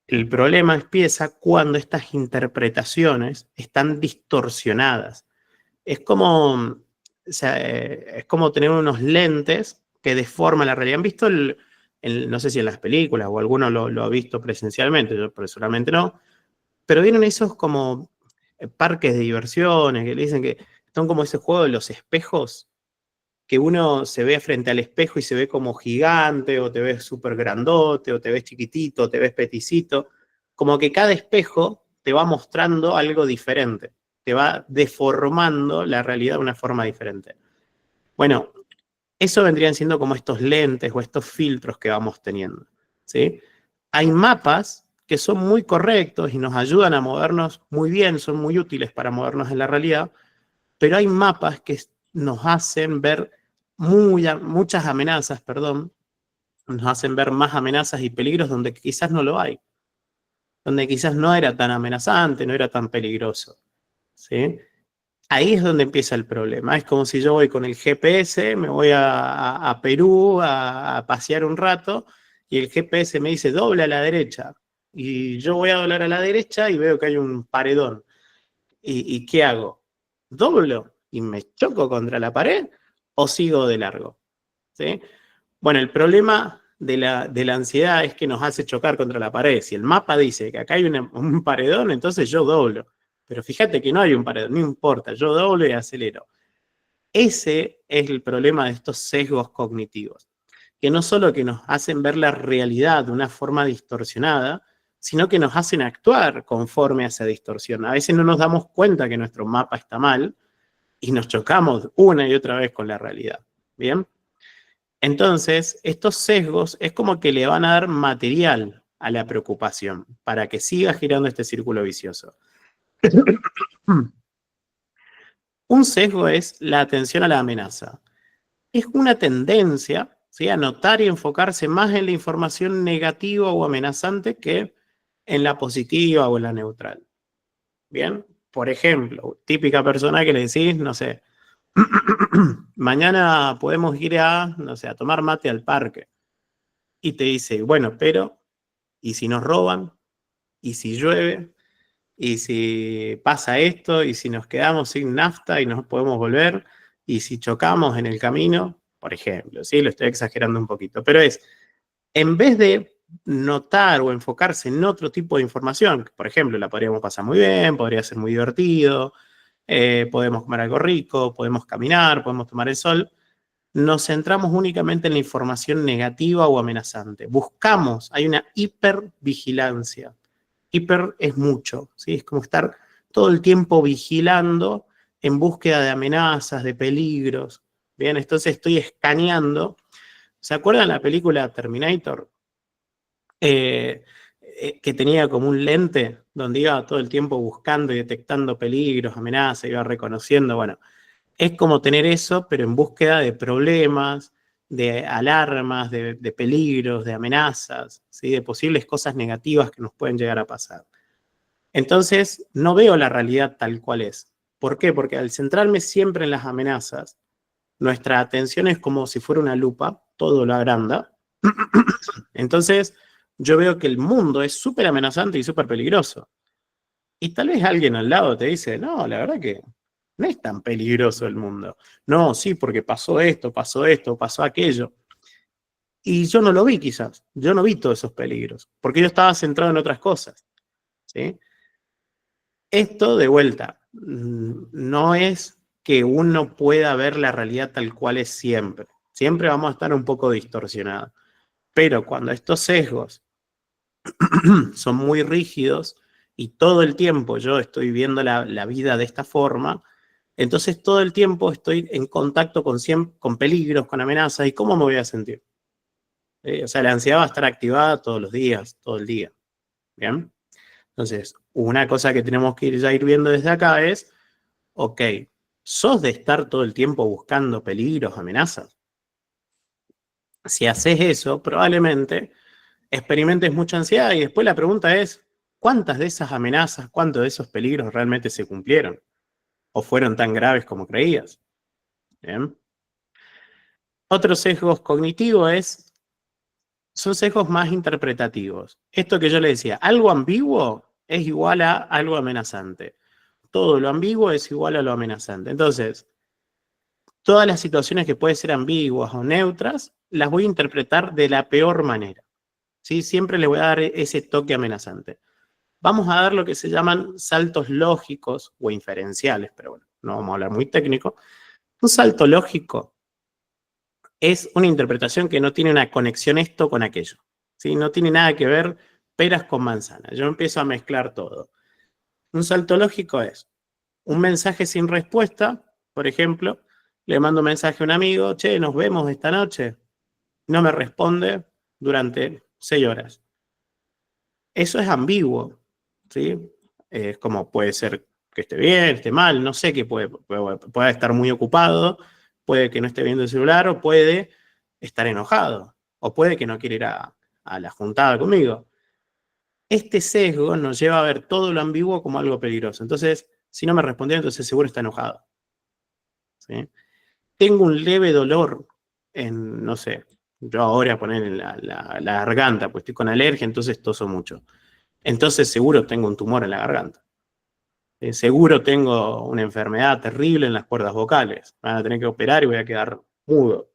Speaker 1: el problema empieza cuando estas interpretaciones están distorsionadas. Es como, o sea, es como tener unos lentes que deforman la realidad. ¿Han visto no sé si en las películas o alguno lo ha visto presencialmente, yo personalmente no, pero vienen esos como parques de diversiones que le dicen que son como ese juego de los espejos, que uno se ve frente al espejo y se ve como gigante, o te ves súper grandote, o te ves chiquitito, o te ves peticito, como que cada espejo te va mostrando algo diferente, te va deformando la realidad de una forma diferente. Bueno, eso vendrían siendo como estos lentes o estos filtros que vamos teniendo, ¿sí? Hay mapas que son muy correctos y nos ayudan a movernos muy bien, son muy útiles para movernos en la realidad, pero hay mapas que nos hacen ver muchas amenazas, perdón, nos hacen ver más amenazas y peligros donde quizás no lo hay, donde quizás no era tan amenazante, no era tan peligroso, ¿sí? Ahí es donde empieza el problema. Es como si yo voy con el GPS, me voy a Perú a pasear un rato y el GPS me dice dobla a la derecha. Y yo voy a doblar a la derecha y veo que hay un paredón. ¿Y qué hago? ¿Doblo y me choco contra la pared o sigo de largo? ¿Sí? Bueno, el problema de la ansiedad es que nos hace chocar contra la pared. Si el mapa dice que acá hay un paredón, entonces yo doblo. Pero fíjate que no hay un paredón, no importa, yo doblo y acelero. Ese es el problema de estos sesgos cognitivos, que no solo que nos hacen ver la realidad de una forma distorsionada, sino que nos hacen actuar conforme a esa distorsión. A veces no nos damos cuenta que nuestro mapa está mal y nos chocamos una y otra vez con la realidad. ¿Bien? Entonces, estos sesgos es como que le van a dar material a la preocupación para que siga girando este círculo vicioso. Un sesgo es la atención a la amenaza. Es una tendencia, ¿sí?, a notar y enfocarse más en la información negativa o amenazante que en la positiva o en la neutral. Bien, por ejemplo, típica persona que le decís, no sé, mañana podemos ir no sé, a tomar mate al parque. Y te dice, bueno, pero, ¿y si nos roban? ¿Y si llueve? ¿Y si pasa esto? ¿Y si nos quedamos sin nafta y no podemos volver? ¿Y si chocamos en el camino? Por ejemplo, sí, lo estoy exagerando un poquito, pero en vez de notar o enfocarse en otro tipo de información, que por ejemplo la podríamos pasar muy bien, podría ser muy divertido, podemos comer algo rico, podemos caminar, podemos tomar el sol, nos centramos únicamente en la información negativa o amenazante. Buscamos, hay una hipervigilancia. Hiper es mucho, ¿sí? Es como estar todo el tiempo vigilando en búsqueda de amenazas, de peligros. Bien, entonces estoy escaneando. ¿Se acuerdan la película Terminator? Que tenía como un lente donde iba todo el tiempo buscando y detectando peligros, amenazas, iba reconociendo, bueno, es como tener eso, pero en búsqueda de problemas, de alarmas, de peligros, de amenazas, ¿sí?, de posibles cosas negativas que nos pueden llegar a pasar. Entonces, no veo la realidad tal cual es. ¿Por qué? Porque al centrarme siempre en las amenazas, nuestra atención es como si fuera una lupa, todo lo agranda. Entonces, yo veo que el mundo es súper amenazante y súper peligroso. Y tal vez alguien al lado te dice, no, la verdad que no es tan peligroso el mundo. No, sí, porque pasó esto, pasó aquello. Y yo no lo vi quizás, yo no vi todos esos peligros, porque yo estaba centrado en otras cosas, ¿sí? Esto, de vuelta, no es que uno pueda ver la realidad tal cual es siempre. Siempre vamos a estar un poco distorsionados. Pero cuando estos sesgos son muy rígidos y todo el tiempo yo estoy viendo la vida de esta forma, entonces todo el tiempo estoy en contacto con peligros, con amenazas. ¿Y cómo me voy a sentir? O sea, la ansiedad va a estar activada todos los días, todo el día. ¿Bien? Entonces, una cosa que tenemos que ir viendo desde acá es, ok, ¿sos de estar todo el tiempo buscando peligros, amenazas? Si haces eso, probablemente experimentes mucha ansiedad y después la pregunta es, ¿cuántas de esas amenazas, cuántos de esos peligros realmente se cumplieron? o fueron tan graves como creías. Bien. Otros sesgos cognitivos son sesgos más interpretativos. Esto que yo le decía, algo ambiguo es igual a algo amenazante. Todo lo ambiguo es igual a lo amenazante. Entonces, todas las situaciones que pueden ser ambiguas o neutras, las voy a interpretar de la peor manera. ¿Sí? Siempre le voy a dar ese toque amenazante. Vamos a dar lo que se llaman saltos lógicos o inferenciales, pero bueno, no vamos a hablar muy técnico. Un salto lógico es una interpretación que no tiene una conexión esto con aquello. ¿Sí? No tiene nada que ver peras con manzanas. Yo empiezo a mezclar todo. Un salto lógico es un mensaje sin respuesta, por ejemplo, le mando un mensaje a un amigo, che, nos vemos esta noche. No me responde durante 6 horas. Eso es ambiguo, ¿sí? Es como puede ser que esté bien, esté mal, no sé, que puede estar muy ocupado, puede que no esté viendo el celular o puede estar enojado o puede que no quiera ir a la juntada conmigo. Este sesgo nos lleva a ver todo lo ambiguo como algo peligroso. Entonces, si no me respondió, entonces seguro está enojado. ¿Sí? Tengo un leve dolor en, no sé, yo ahora poner en la garganta, pues estoy con alergia, entonces toso mucho. Entonces seguro tengo un tumor en la garganta. Seguro tengo una enfermedad terrible en las cuerdas vocales. Me van a tener que operar y voy a quedar mudo.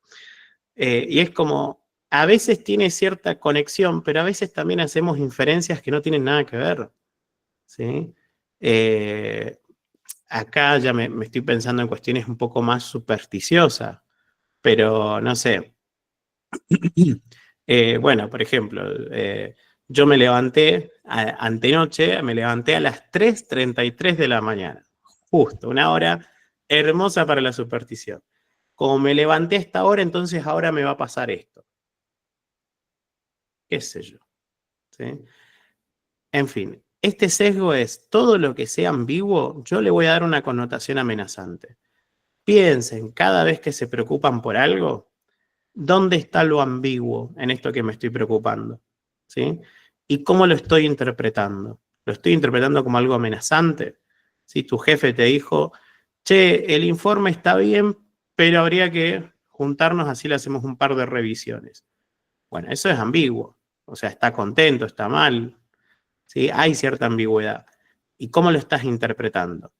Speaker 1: Y es como, a veces tiene cierta conexión, pero a veces también hacemos inferencias que no tienen nada que ver. ¿Sí? Acá ya me estoy pensando en cuestiones un poco más supersticiosas, pero no sé. Bueno, por ejemplo, yo me levanté antenoche, me levanté a las 3:33 de la mañana, justo, una hora hermosa para la superstición. Como me levanté a esta hora, entonces ahora me va a pasar esto. ¿Qué sé yo? ¿Sí? En fin, este sesgo es todo lo que sea ambiguo, yo le voy a dar una connotación amenazante. Piensen, cada vez que se preocupan por algo, ¿dónde está lo ambiguo en esto que me estoy preocupando? ¿Sí? ¿Y cómo lo estoy interpretando? ¿Lo estoy interpretando como algo amenazante? Si tu jefe te dijo, che, el informe está bien, pero habría que juntarnos así le hacemos un par de revisiones. Bueno, eso es ambiguo. O sea, está contento, está mal. ¿Sí? Hay cierta ambigüedad. ¿Y cómo lo estás interpretando?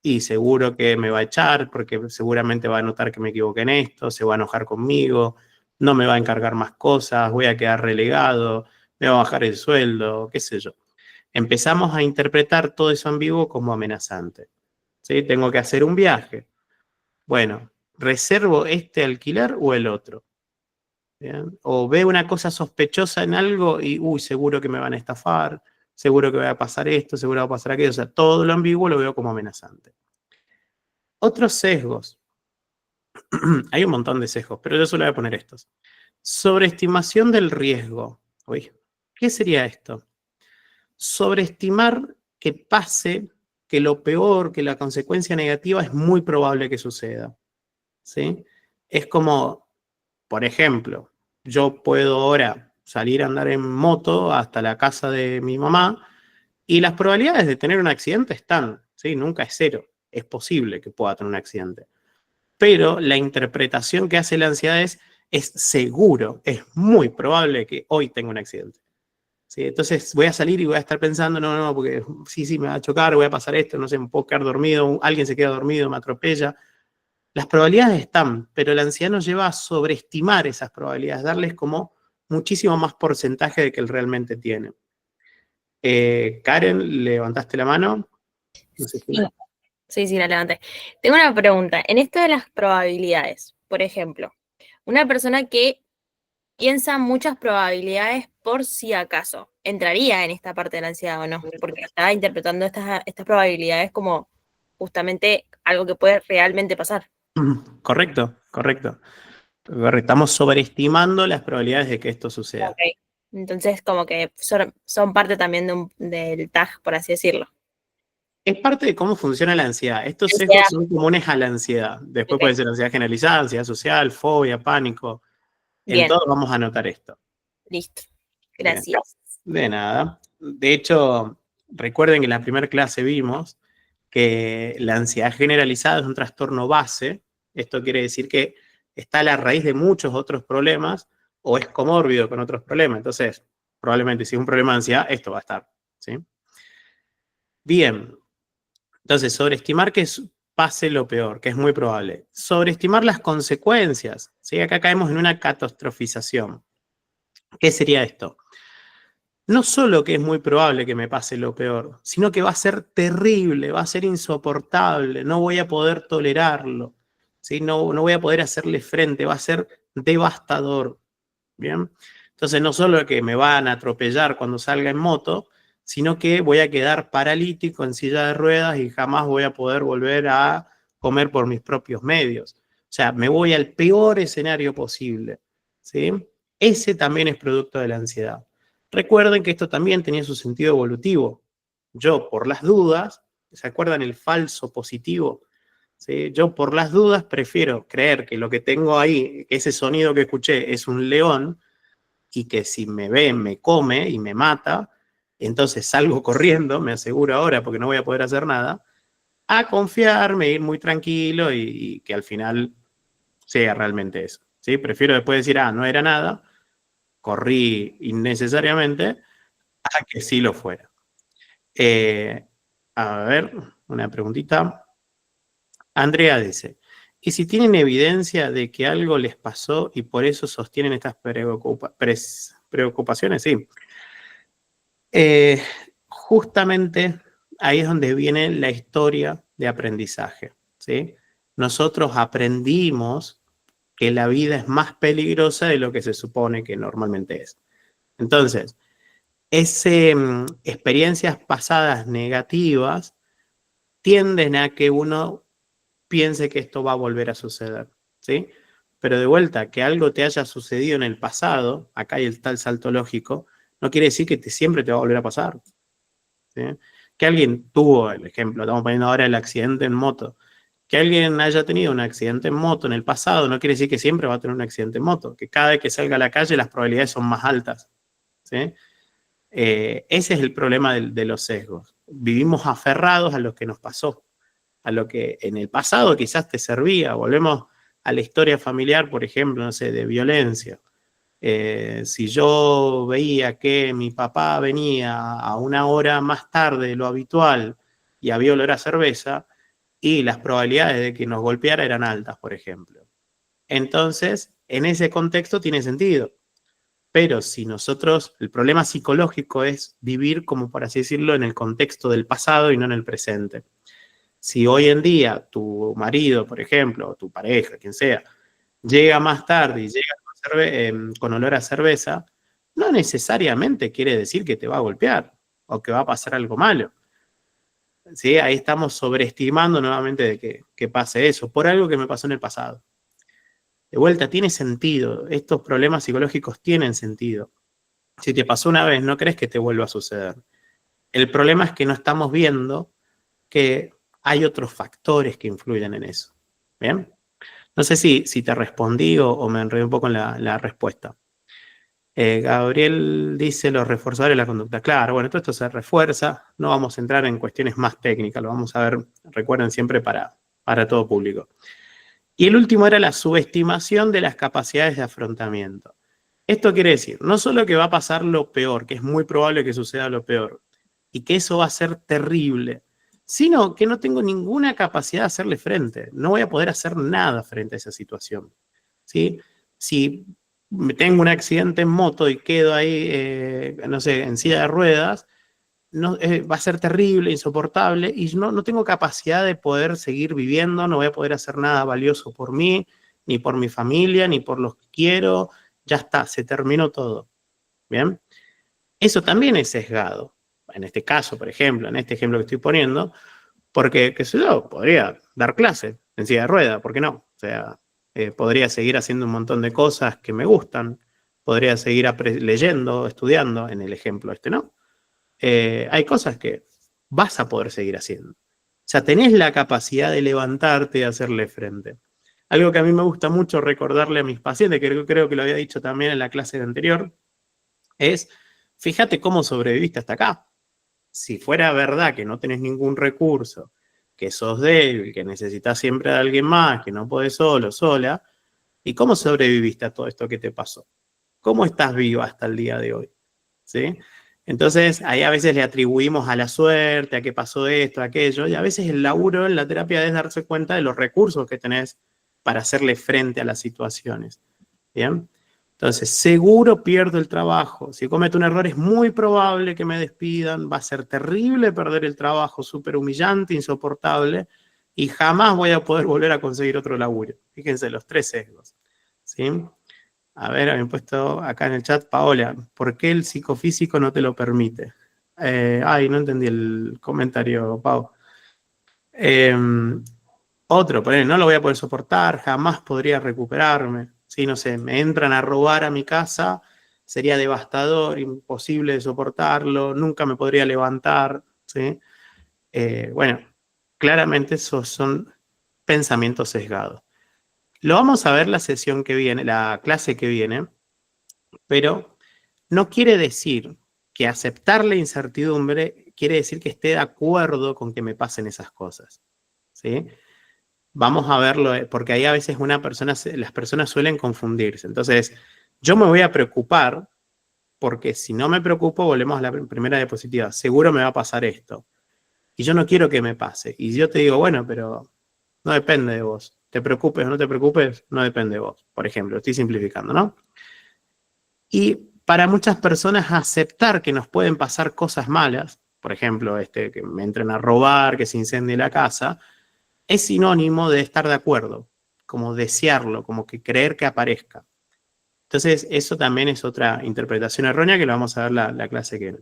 Speaker 1: Y seguro que me va a echar porque seguramente va a notar que me equivoqué en esto, se va a enojar conmigo, no me va a encargar más cosas, voy a quedar relegado, me va a bajar el sueldo, qué sé yo. Empezamos a interpretar todo eso ambiguo como amenazante. ¿Sí? Tengo que hacer un viaje. Bueno, ¿reservo este alquiler o el otro? ¿Bien? O veo una cosa sospechosa en algo y, uy, seguro que me van a estafar, seguro que va a pasar esto, seguro va a pasar aquello. O sea, todo lo ambiguo lo veo como amenazante. Otros sesgos. Hay un montón de sesgos, pero yo solo voy a poner estos. Sobreestimación del riesgo. Uy, ¿qué sería esto? Sobreestimar que pase, que lo peor, que la consecuencia negativa es muy probable que suceda. ¿Sí? Es como, por ejemplo, yo puedo ahora salir a andar en moto hasta la casa de mi mamá y las probabilidades de tener un accidente están, ¿sí? Nunca es cero. Es posible que pueda tener un accidente, pero la interpretación que hace la ansiedad es seguro, es muy probable que hoy tenga un accidente. ¿Sí? Entonces voy a salir y voy a estar pensando, no, porque sí, me va a chocar, voy a pasar esto, no sé, me puedo quedar dormido, alguien se queda dormido, me atropella. Las probabilidades están, pero la ansiedad nos lleva a sobreestimar esas probabilidades, darles como muchísimo más porcentaje de que él realmente tiene. Karen, levantaste la mano. No sé si...
Speaker 2: Sí, la levanté. Tengo una pregunta. En esto de las probabilidades, por ejemplo, una persona que piensa muchas probabilidades por si acaso, ¿entraría en esta parte de la ansiedad o no? Porque está interpretando estas probabilidades como justamente algo que puede realmente pasar.
Speaker 1: Correcto. Estamos sobreestimando las probabilidades de que esto suceda.
Speaker 2: Ok. Entonces, como que son parte también del tag, por así decirlo.
Speaker 1: Es parte de cómo funciona la ansiedad. Estos
Speaker 2: Ansiedad.
Speaker 1: sesgos son comunes a la ansiedad. Después puede
Speaker 2: Ok.
Speaker 1: ser ansiedad generalizada, ansiedad social, fobia, pánico. En
Speaker 2: Bien,
Speaker 1: todo vamos a anotar esto.
Speaker 2: listo.
Speaker 1: Bien.
Speaker 2: Gracias.
Speaker 1: De nada. De hecho, recuerden que en la primera clase vimos que la ansiedad generalizada es un trastorno base. Esto quiere decir que está a la raíz de muchos otros problemas o es comórbido con otros problemas. Entonces, probablemente si es un problema de ansiedad, esto va a estar, ¿sí? Bien, entonces sobreestimar que pase lo peor, que es muy probable. Sobreestimar las consecuencias, ¿sí? Acá caemos en una catastrofización. ¿Qué sería esto? No solo que es muy probable que me pase lo peor, sino que va a ser terrible, va a ser insoportable, no voy a poder tolerarlo, ¿sí? No voy a poder hacerle frente, va a ser devastador, ¿bien? Entonces no solo que me van a atropellar cuando salga en moto, sino que voy a quedar paralítico en silla de ruedas y jamás voy a poder volver a comer por mis propios medios. O sea, me voy al peor escenario posible, ¿sí? Ese también es producto de la ansiedad. Recuerden que esto también tenía su sentido evolutivo. Yo, por las dudas, ¿se acuerdan el falso positivo? ¿Sí? Yo, por las dudas, prefiero creer que lo que tengo ahí, ese sonido que escuché, es un león y que si me ve, me come y me mata, entonces salgo corriendo, me aseguro ahora porque no voy a poder hacer nada, a confiarme, ir muy tranquilo y que al final sea realmente eso. ¿Sí? Prefiero después decir, no era nada, corrí innecesariamente, a que sí lo fuera. A ver, una preguntita. Andrea dice, ¿y si tienen evidencia de que algo les pasó y por eso sostienen estas preocupaciones? Sí. Justamente ahí es donde viene la historia de aprendizaje, ¿sí? Nosotros aprendimos que la vida es más peligrosa de lo que se supone que normalmente es. Entonces, experiencias pasadas negativas tienden a que uno piense que esto va a volver a suceder, ¿sí? Pero de vuelta, que algo te haya sucedido en el pasado, acá hay el tal salto lógico, no quiere decir que siempre te va a volver a pasar, ¿sí? Que alguien tuvo, el ejemplo, estamos poniendo ahora el accidente en moto, que alguien haya tenido un accidente en moto en el pasado no quiere decir que siempre va a tener un accidente en moto, que cada vez que salga a la calle las probabilidades son más altas, ¿sí? Ese es el problema de los sesgos. Vivimos aferrados a lo que nos pasó, a lo que en el pasado quizás te servía. Volvemos a la historia familiar, por ejemplo, no sé, de violencia. Si yo veía que mi papá venía a una hora más tarde de lo habitual y había olor a cerveza, y las probabilidades de que nos golpeara eran altas, por ejemplo. Entonces, en ese contexto tiene sentido. Pero si nosotros, el problema psicológico es vivir, como por así decirlo, en el contexto del pasado y no en el presente. Si hoy en día tu marido, por ejemplo, o tu pareja, quien sea, llega más tarde y llega con olor a cerveza, no necesariamente quiere decir que te va a golpear o que va a pasar algo malo. ¿Sí? Ahí estamos sobreestimando nuevamente de que pase eso, por algo que me pasó en el pasado. De vuelta, tiene sentido. Estos problemas psicológicos tienen sentido. Si te pasó una vez, no crees que te vuelva a suceder. El problema es que no estamos viendo que hay otros factores que influyen en eso. ¿Bien? No sé si te respondí o me enredé un poco en la respuesta. Gabriel dice los reforzadores de la conducta. Claro, bueno, todo esto se refuerza. No vamos a entrar en cuestiones más técnicas, lo vamos a ver, recuerden, siempre para todo público. Y el último era la subestimación de las capacidades de afrontamiento. Esto quiere decir, no solo que va a pasar lo peor, que es muy probable que suceda lo peor, y que eso va a ser terrible, sino que no tengo ninguna capacidad de hacerle frente. No voy a poder hacer nada frente a esa situación, ¿sí? Si tengo un accidente en moto y quedo ahí, no sé, en silla de ruedas, no, va a ser terrible, insoportable, y no tengo capacidad de poder seguir viviendo, no voy a poder hacer nada valioso por mí, ni por mi familia, ni por los que quiero. Ya está, se terminó todo. ¿Bien? Eso también es sesgado. En este caso, por ejemplo, en este ejemplo que estoy poniendo, porque, qué sé yo, podría dar clase en silla de rueda, ¿por qué no? O sea, podría seguir haciendo un montón de cosas que me gustan, podría seguir leyendo, estudiando, en el ejemplo este, ¿no? Hay cosas que vas a poder seguir haciendo. O sea, tenés la capacidad de levantarte y hacerle frente. Algo que a mí me gusta mucho recordarle a mis pacientes, que creo que lo había dicho también en la clase anterior, es, fíjate cómo sobreviviste hasta acá. Si fuera verdad que no tenés ningún recurso, que sos débil, que necesitas siempre de alguien más, que no podés solo, sola. ¿Y cómo sobreviviste a todo esto que te pasó? ¿Cómo estás viva hasta el día de hoy? ¿Sí? Entonces, ahí a veces le atribuimos a la suerte, a que pasó esto, aquello, y a veces el laburo en la terapia es darse cuenta de los recursos que tenés para hacerle frente a las situaciones. ¿Bien? Entonces, seguro pierdo el trabajo. Si cometo un error es muy probable que me despidan, va a ser terrible perder el trabajo, súper humillante, insoportable, y jamás voy a poder volver a conseguir otro laburo. Fíjense, los 3 sesgos. ¿Sí? A ver, habían puesto acá en el chat, Paola, ¿por qué el psicofísico no te lo permite? No entendí el comentario, Pau. Otro, ponele, no lo voy a poder soportar, jamás podría recuperarme. Sí, no sé, me entran a robar a mi casa, sería devastador, imposible de soportarlo, nunca me podría levantar, ¿sí? Bueno, claramente esos son pensamientos sesgados. Lo vamos a ver la sesión que viene, la clase que viene, pero no quiere decir que aceptar la incertidumbre quiere decir que esté de acuerdo con que me pasen esas cosas, ¿sí? Vamos a verlo, porque ahí a veces las personas suelen confundirse. Entonces, yo me voy a preocupar, porque si no me preocupo, volvemos a la primera diapositiva, seguro me va a pasar esto. Y yo no quiero que me pase. Y yo te digo, bueno, pero no depende de vos. Te preocupes o no te preocupes, no depende de vos. Por ejemplo, estoy simplificando, ¿no? Y para muchas personas aceptar que nos pueden pasar cosas malas, por ejemplo, que me entren a robar, que se incendie la casa, es sinónimo de estar de acuerdo, como desearlo, como que creer que aparezca. Entonces, eso también es otra interpretación errónea que lo vamos a ver la clase que viene.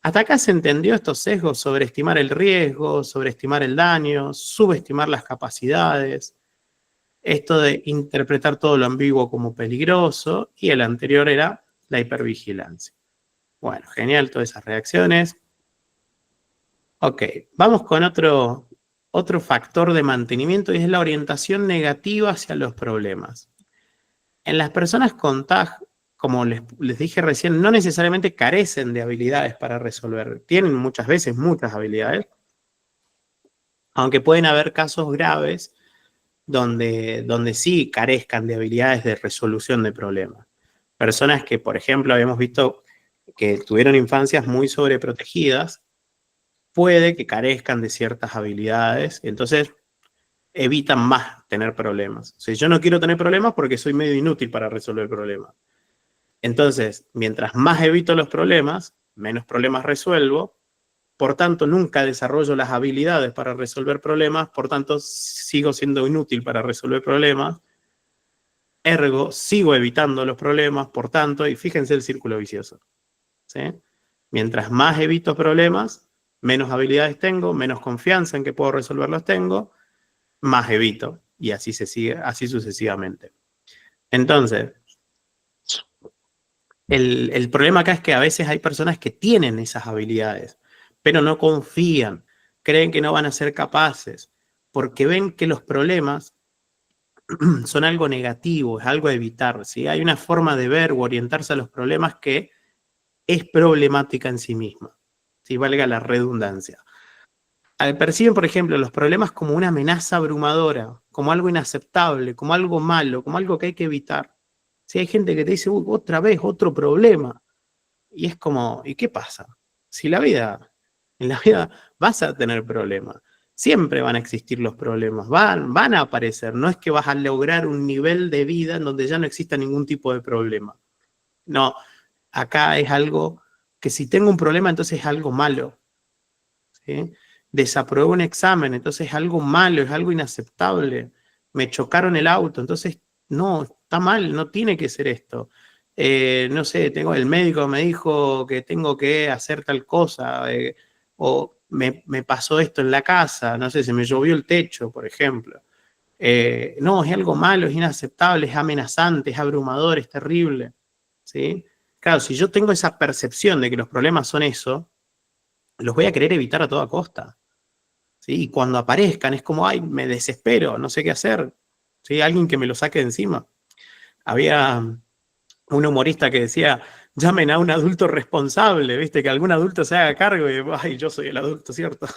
Speaker 1: Hasta acá se entendió estos sesgos: sobreestimar el riesgo, sobreestimar el daño, subestimar las capacidades, esto de interpretar todo lo ambiguo como peligroso, y el anterior era la hipervigilancia. Bueno, genial todas esas reacciones. Ok, vamos con otro factor de mantenimiento, y es la orientación negativa hacia los problemas. En las personas con TAG, como les dije recién, no necesariamente carecen de habilidades para resolver. Tienen muchas veces muchas habilidades, aunque pueden haber casos graves donde sí carezcan de habilidades de resolución de problemas. Personas que, por ejemplo, habíamos visto que tuvieron infancias muy sobreprotegidas, puede que carezcan de ciertas habilidades, entonces evitan más tener problemas. O sea, yo no quiero tener problemas porque soy medio inútil para resolver problemas. Entonces, mientras más evito los problemas, menos problemas resuelvo, por tanto, nunca desarrollo las habilidades para resolver problemas, por tanto, sigo siendo inútil para resolver problemas, ergo, sigo evitando los problemas, por tanto, y fíjense el círculo vicioso, ¿sí? Mientras más evito problemas, menos habilidades tengo, menos confianza en que puedo resolverlos tengo, más evito, y así se sigue, así sucesivamente. Entonces, el problema acá es que a veces hay personas que tienen esas habilidades, pero no confían, creen que no van a ser capaces, porque ven que los problemas son algo negativo, es algo a evitar, ¿sí? Hay una forma de ver o orientarse a los problemas que es problemática en sí misma, si valga la redundancia. Perciben, por ejemplo, los problemas como una amenaza abrumadora, como algo inaceptable, como algo malo, como algo que hay que evitar. Si hay gente que te dice, otra vez, otro problema, y es como, ¿y qué pasa? Si en la vida vas a tener problemas, siempre van a existir los problemas, van a aparecer, no es que vas a lograr un nivel de vida en donde ya no exista ningún tipo de problema. No, acá es algo que si tengo un problema, entonces es algo malo, ¿sí? Desapruebo un examen, entonces es algo malo, es algo inaceptable. Me chocaron el auto, entonces no, está mal, no tiene que ser esto. No sé, el médico me dijo que tengo que hacer tal cosa, o me pasó esto en la casa, no sé, se me llovió el techo, por ejemplo. No, es algo malo, es inaceptable, es amenazante, es abrumador, es terrible, ¿sí? Claro, si yo tengo esa percepción de que los problemas son eso, los voy a querer evitar a toda costa, ¿sí? Y cuando aparezcan es como, ay, me desespero, no sé qué hacer, ¿sí? Alguien que me lo saque de encima. Había un humorista que decía, llamen a un adulto responsable, ¿viste? Que algún adulto se haga cargo y, ay, yo soy el adulto, ¿cierto?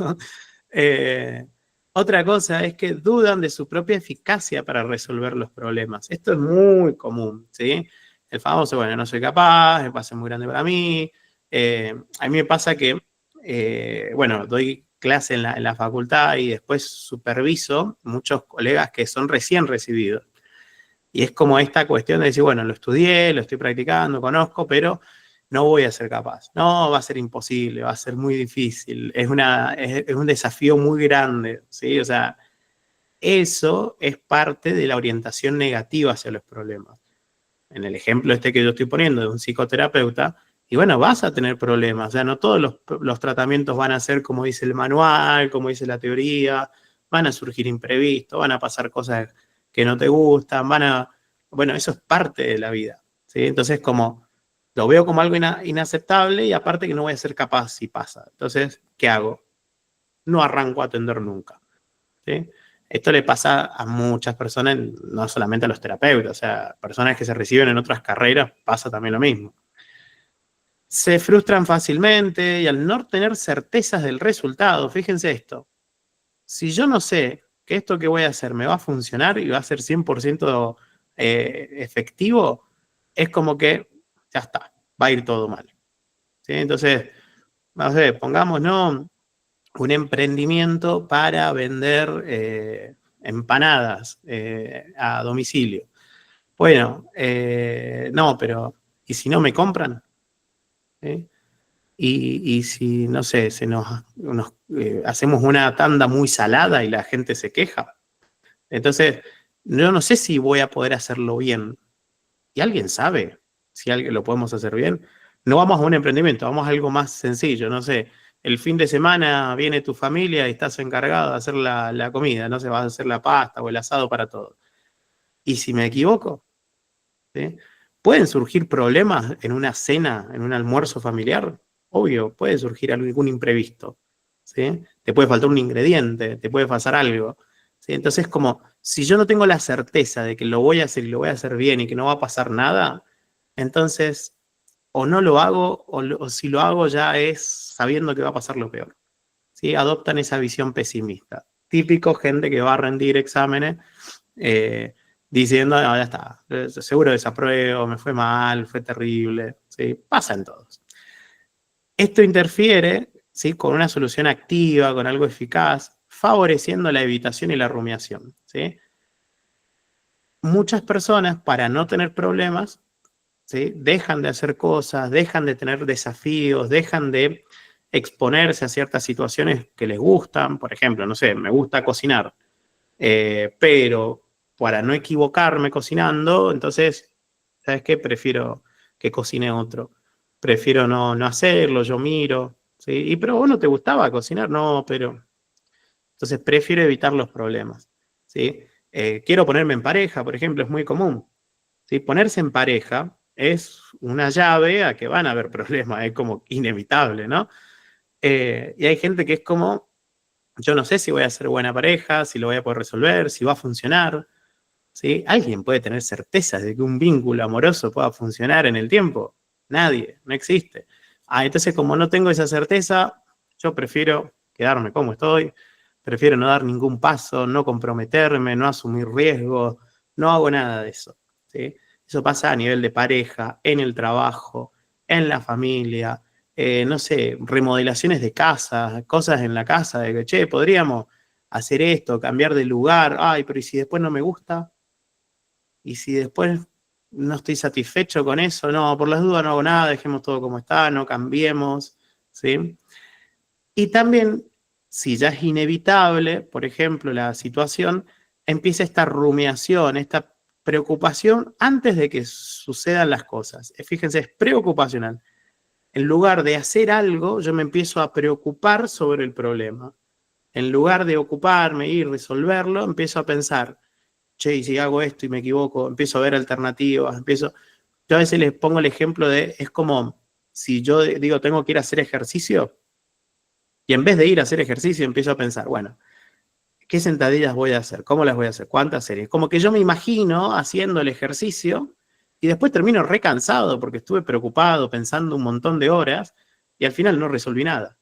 Speaker 1: Otra cosa es que dudan de su propia eficacia para resolver los problemas. Esto es muy común, ¿sí? El famoso, bueno, no soy capaz, el paso es muy grande para mí. A mí me pasa que, bueno, doy clase en la facultad y después superviso muchos colegas que son recién recibidos. Y es como esta cuestión de decir, bueno, lo estudié, lo estoy practicando, conozco, pero no voy a ser capaz. No, va a ser imposible, va a ser muy difícil. Es un desafío muy grande, ¿sí? O sea, eso es parte de la orientación negativa hacia los problemas. En el ejemplo este que yo estoy poniendo de un psicoterapeuta, y bueno, vas a tener problemas. O sea, no todos los tratamientos van a ser como dice el manual, como dice la teoría, van a surgir imprevistos, van a pasar cosas que no te gustan, bueno, eso es parte de la vida, ¿sí? Entonces, como lo veo como algo inaceptable y aparte que no voy a ser capaz si pasa. Entonces, ¿qué hago? No arranco a atender nunca, ¿sí? Esto le pasa a muchas personas, no solamente a los terapeutas, o sea, personas que se reciben en otras carreras, pasa también lo mismo. Se frustran fácilmente y al no tener certezas del resultado, fíjense esto, si yo no sé que esto que voy a hacer me va a funcionar y va a ser 100% efectivo, es como que ya está, va a ir todo mal, ¿sí? Entonces, no sé, pongamos, ¿no?, un emprendimiento para vender empanadas a domicilio. Bueno, no, pero ¿y si no me compran? ¿Sí? Y si, no sé, hacemos una tanda muy salada y la gente se queja. Entonces, yo no sé si voy a poder hacerlo bien. ¿Y alguien sabe si alguien lo podemos hacer bien? No vamos a un emprendimiento, vamos a algo más sencillo, no sé. El fin de semana viene tu familia y estás encargado de hacer la comida, no sé, vas a hacer la pasta o el asado para todos. ¿Y si me equivoco? ¿Sí? ¿Pueden surgir problemas en una cena, en un almuerzo familiar? Obvio, puede surgir algún imprevisto, ¿sí? Te puede faltar un ingrediente, te puede pasar algo, ¿sí? Entonces, como si yo no tengo la certeza de que lo voy a hacer y lo voy a hacer bien y que no va a pasar nada, entonces o no lo hago o si lo hago ya es sabiendo que va a pasar lo peor, ¿sí? Adoptan esa visión pesimista. Típico gente que va a rendir exámenes eh, diciendo, no, ya está, seguro desapruebo, me fue mal, fue terrible, ¿sí? Pasa en todos. Esto interfiere, ¿sí?, con una solución activa, con algo eficaz, favoreciendo la evitación y la rumiación, ¿sí? Muchas personas, para no tener problemas, ¿sí?, dejan de hacer cosas, dejan de tener desafíos, dejan de exponerse a ciertas situaciones que les gustan. Por ejemplo, no sé, me gusta cocinar, pero para no equivocarme cocinando, entonces, ¿sabes qué? Prefiero que cocine otro. Prefiero no hacerlo, yo miro, ¿sí? Y pero vos no te gustaba cocinar, no, pero... Entonces prefiero evitar los problemas, ¿sí? Quiero ponerme en pareja, por ejemplo, es muy común, ¿sí? Ponerse en pareja es una llave a que van a haber problemas, es como inevitable, ¿no? Y hay gente que es como, yo no sé si voy a ser buena pareja, si lo voy a poder resolver, si va a funcionar, ¿sí? ¿Alguien puede tener certezas de que un vínculo amoroso pueda funcionar en el tiempo? Nadie, no existe. Entonces, como no tengo esa certeza, yo prefiero quedarme como estoy, prefiero no dar ningún paso, no comprometerme, no asumir riesgos, no hago nada de eso, ¿sí? Eso pasa a nivel de pareja, en el trabajo, en la familia, no sé, remodelaciones de casa, cosas en la casa, de que, che, podríamos hacer esto, cambiar de lugar, ay, pero ¿y si después no me gusta? Y si después no estoy satisfecho con eso, no, por las dudas no hago nada, dejemos todo como está, no cambiemos, ¿sí? Y también, si ya es inevitable, por ejemplo, la situación, empieza esta rumiación, esta preocupación antes de que sucedan las cosas. Fíjense, es preocupacional. En lugar de hacer algo, yo me empiezo a preocupar sobre el problema. En lugar de ocuparme y resolverlo, empiezo a pensar, che, y si hago esto y me equivoco, empiezo a ver alternativas, yo a veces les pongo el ejemplo de, es como si yo digo, tengo que ir a hacer ejercicio, y en vez de ir a hacer ejercicio, empiezo a pensar, bueno, ¿qué sentadillas voy a hacer? ¿Cómo las voy a hacer? ¿Cuántas series? Como que yo me imagino haciendo el ejercicio y después termino recansado porque estuve preocupado, pensando un montón de horas y al final no resolví nada.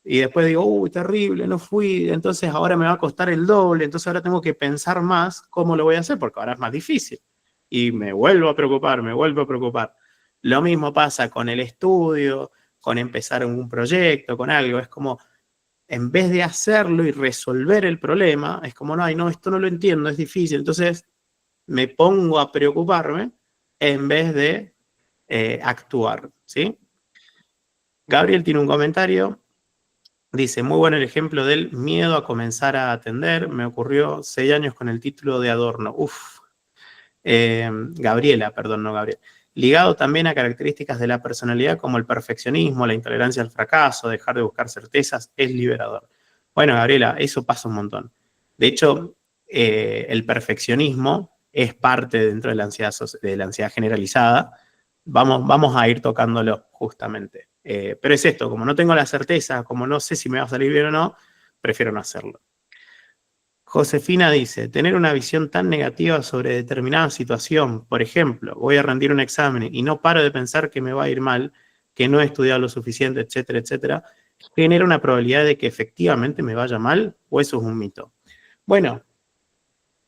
Speaker 1: Y después digo, uy, terrible, no fui, entonces ahora me va a costar el doble, entonces ahora tengo que pensar más cómo lo voy a hacer, porque ahora es más difícil. Y me vuelvo a preocupar, me vuelvo a preocupar. Lo mismo pasa con el estudio, con empezar un proyecto, con algo. Es como, en vez de hacerlo y resolver el problema, es como, no, ay, no, esto no lo entiendo, es difícil. Entonces me pongo a preocuparme en vez de actuar, ¿sí? Gabriel tiene un comentario. Dice, muy bueno el ejemplo del miedo a comenzar a atender. Me ocurrió 6 años con el título de Adorno. Uf. Gabriela, perdón, no Gabriel. Ligado también a características de la personalidad como el perfeccionismo, la intolerancia al fracaso, dejar de buscar certezas, es liberador. Bueno, Gabriela, eso pasa un montón. De hecho, el perfeccionismo es parte dentro de la ansiedad generalizada. Vamos a ir tocándolo justamente. Pero es esto, como no tengo la certeza, como no sé si me va a salir bien o no, prefiero no hacerlo. Josefina dice, tener una visión tan negativa sobre determinada situación, por ejemplo, voy a rendir un examen y no paro de pensar que me va a ir mal, que no he estudiado lo suficiente, etcétera, etcétera, genera una probabilidad de que efectivamente me vaya mal o eso es un mito. Bueno,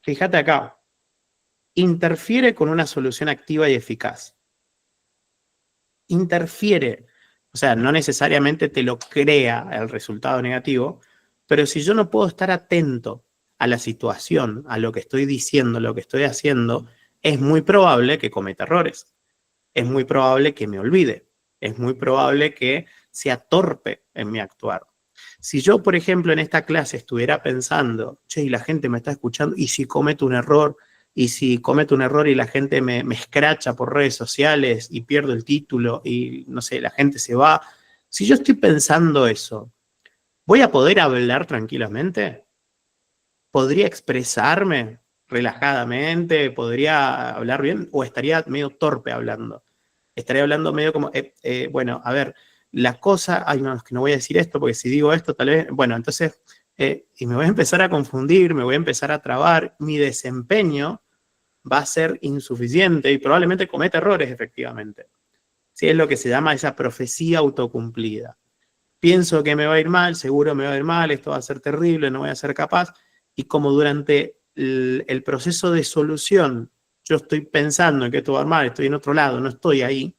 Speaker 1: fíjate acá, interfiere con una solución activa y eficaz. Interfiere, o sea, no necesariamente te lo crea el resultado negativo, pero si yo no puedo estar atento a la situación, a lo que estoy diciendo, lo que estoy haciendo, es muy probable que cometa errores. Es muy probable que me olvide. Es muy probable que sea torpe en mi actuar. Si yo, por ejemplo, en esta clase estuviera pensando, che, y la gente me está escuchando, y si cometo un error, y si cometo un error y la gente me escracha por redes sociales y pierdo el título y, no sé, la gente se va. Si yo estoy pensando eso, ¿voy a poder hablar tranquilamente? ¿Podría expresarme relajadamente? ¿Podría hablar bien? ¿O estaría medio torpe hablando? Estaría hablando medio como, bueno, a ver, la cosa, ay, no, es que no voy a decir esto, porque si digo esto, tal vez, bueno, entonces, y me voy a empezar a confundir, me voy a empezar a trabar, mi desempeño va a ser insuficiente y probablemente cometa errores, efectivamente. Sí, es lo que se llama esa profecía autocumplida. Pienso que me va a ir mal, seguro me va a ir mal, esto va a ser terrible, no voy a ser capaz, y como durante el proceso de solución yo estoy pensando en que esto va a ir mal, estoy en otro lado, no estoy ahí,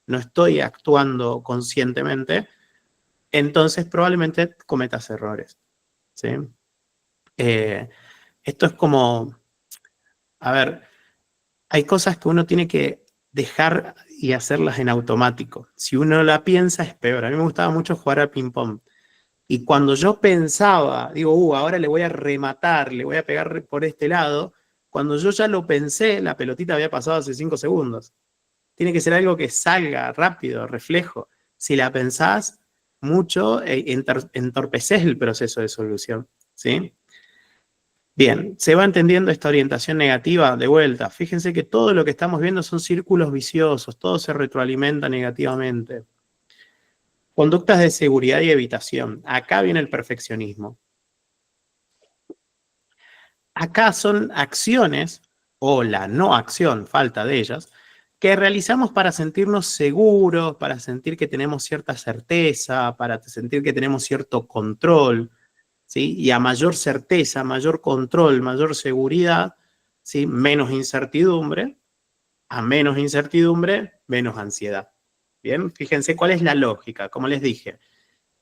Speaker 1: no estoy actuando conscientemente, entonces probablemente cometas errores. ¿Sí? Esto es como, a ver, hay cosas que uno tiene que dejar y hacerlas en automático. Si uno la piensa es peor. A mí me gustaba mucho jugar al ping-pong. Y cuando yo pensaba, digo, ahora le voy a rematar, le voy a pegar por este lado, cuando yo ya lo pensé, la pelotita había pasado hace 5 segundos. Tiene que ser algo que salga rápido, reflejo. Si la pensás mucho, entorpeces el proceso de solución. ¿Sí? Bien, se va entendiendo esta orientación negativa de vuelta. Fíjense que todo lo que estamos viendo son círculos viciosos, todo se retroalimenta negativamente. Conductas de seguridad y evitación. Acá viene el perfeccionismo. Acá son acciones, o la no acción, falta de ellas, que realizamos para sentirnos seguros, para sentir que tenemos cierta certeza, para sentir que tenemos cierto control, ¿sí? Y a mayor certeza, mayor control, mayor seguridad, ¿sí? Menos incertidumbre, a menos incertidumbre, menos ansiedad. Bien, fíjense cuál es la lógica, como les dije.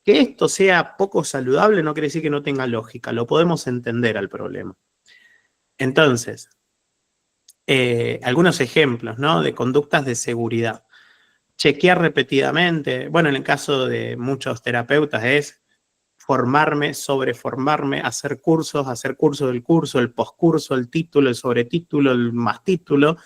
Speaker 1: Que esto sea poco saludable no quiere decir que no tenga lógica, lo podemos entender al problema. Entonces, algunos ejemplos, ¿no? De conductas de seguridad. Chequear repetidamente, bueno, en el caso de muchos terapeutas es formarme, sobreformarme, hacer curso del curso, el poscurso, el título, el sobretítulo, el más título,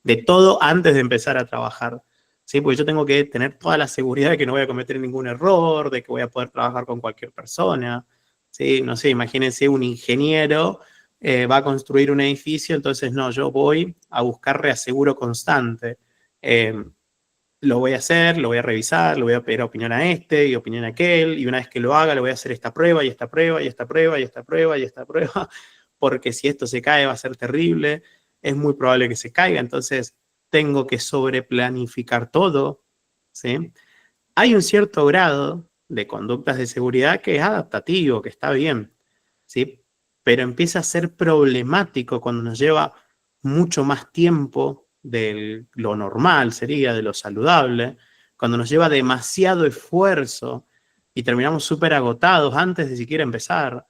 Speaker 1: de todo antes de empezar a trabajar. ¿Sí? Porque yo tengo que tener toda la seguridad de que no voy a cometer ningún error, de que voy a poder trabajar con cualquier persona. ¿Sí? No sé, imagínense un ingeniero va a construir un edificio, entonces no, yo voy a buscar reaseguro constante. Lo voy a hacer, lo voy a revisar, le voy a pedir opinión a este y opinión a aquel, y una vez que lo haga le voy a hacer esta prueba y esta prueba y esta prueba y esta prueba y esta prueba, porque si esto se cae va a ser terrible, es muy probable que se caiga, entonces tengo que sobreplanificar todo, ¿sí? Hay un cierto grado de conductas de seguridad que es adaptativo, que está bien, ¿sí? Pero empieza a ser problemático cuando nos lleva mucho más tiempo de lo normal, sería de lo saludable, cuando nos lleva demasiado esfuerzo y terminamos súper agotados antes de siquiera empezar,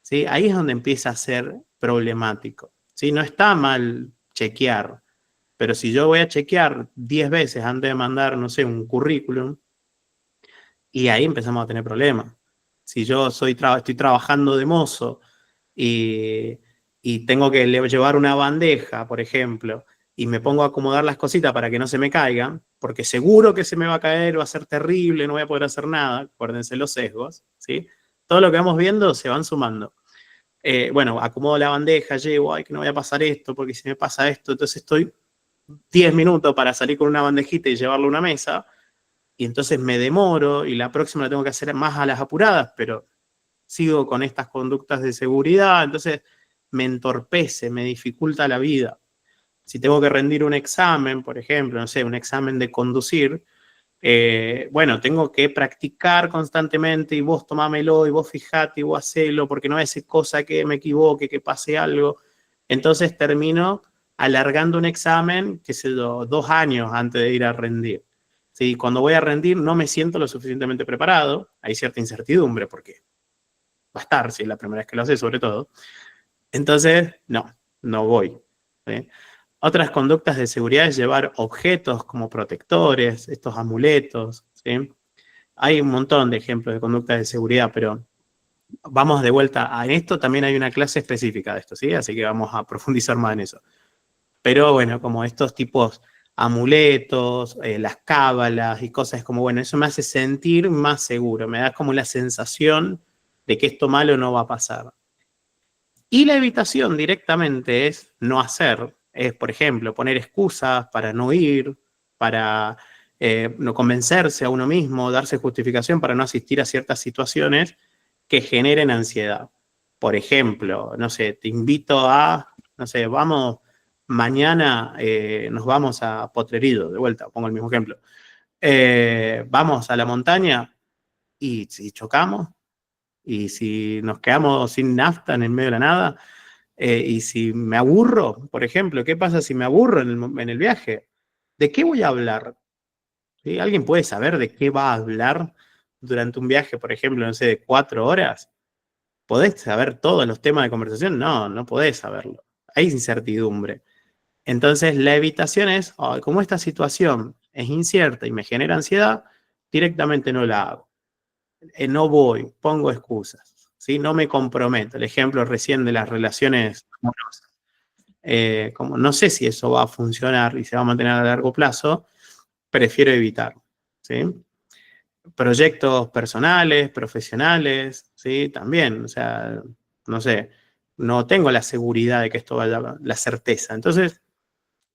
Speaker 1: ¿sí? Ahí es donde empieza a ser problemático, ¿sí? No está mal chequear, pero si yo voy a chequear 10 veces antes de mandar, no sé, un currículum, y ahí empezamos a tener problemas. Si yo estoy trabajando de mozo y, y tengo que llevar una bandeja, por ejemplo, y me pongo a acomodar las cositas para que no se me caigan, porque seguro que se me va a caer, va a ser terrible, no voy a poder hacer nada, acuérdense los sesgos, ¿sí? Todo lo que vamos viendo se van sumando. Bueno, acomodo la bandeja, llevo, ay, que no voy a pasar esto, porque si me pasa esto, entonces estoy 10 minutos para salir con una bandejita y llevarla a una mesa, y entonces me demoro, y la próxima la tengo que hacer más a las apuradas, pero sigo con estas conductas de seguridad, entonces me entorpece, me dificulta la vida. Si tengo que rendir un examen, por ejemplo, no sé, un examen de conducir, bueno, tengo que practicar constantemente y vos tomámelo y vos fijate y vos hacelo porque no es cosa que me equivoque, que pase algo. Entonces termino alargando un examen, que sé yo, 2 años antes de ir a rendir. ¿Sí? Cuando voy a rendir no me siento lo suficientemente preparado, hay cierta incertidumbre porque va a estar, si es la primera vez que lo hace sobre todo. Entonces, no voy. ¿Sí? Otras conductas de seguridad es llevar objetos como protectores, estos amuletos, ¿sí? Hay un montón de ejemplos de conductas de seguridad, pero vamos de vuelta a esto. También hay una clase específica de esto, ¿sí? Así que vamos a profundizar más en eso. Pero bueno, como estos tipos amuletos, las cábalas y cosas como, bueno, eso me hace sentir más seguro, me da como la sensación de que esto malo no va a pasar. Y la evitación directamente es no hacer, es, por ejemplo, poner excusas para no ir, para no convencerse a uno mismo, darse justificación para no asistir a ciertas situaciones que generen ansiedad. Por ejemplo, no sé, te invito a, no sé, vamos, mañana nos vamos a Potrerido, de vuelta, pongo el mismo ejemplo. Vamos a la montaña y si chocamos, y si nos quedamos sin nafta en el medio de la nada, y si me aburro, por ejemplo, ¿qué pasa si me aburro en el viaje? ¿De qué voy a hablar? ¿Sí? ¿Alguien puede saber de qué va a hablar durante un viaje, por ejemplo, no sé, de 4 horas? ¿Podés saber todos los temas de conversación? No, no podés saberlo. Hay incertidumbre. Entonces, la evitación es, oh, como esta situación es incierta y me genera ansiedad, directamente no la hago. No voy, pongo excusas, ¿sí? No me comprometo. El ejemplo recién de las relaciones amorosas. Como no sé si eso va a funcionar y se va a mantener a largo plazo, prefiero evitar, ¿sí? Proyectos personales, profesionales, ¿sí? También, o sea, no sé, no tengo la seguridad de que esto vaya, la certeza. Entonces,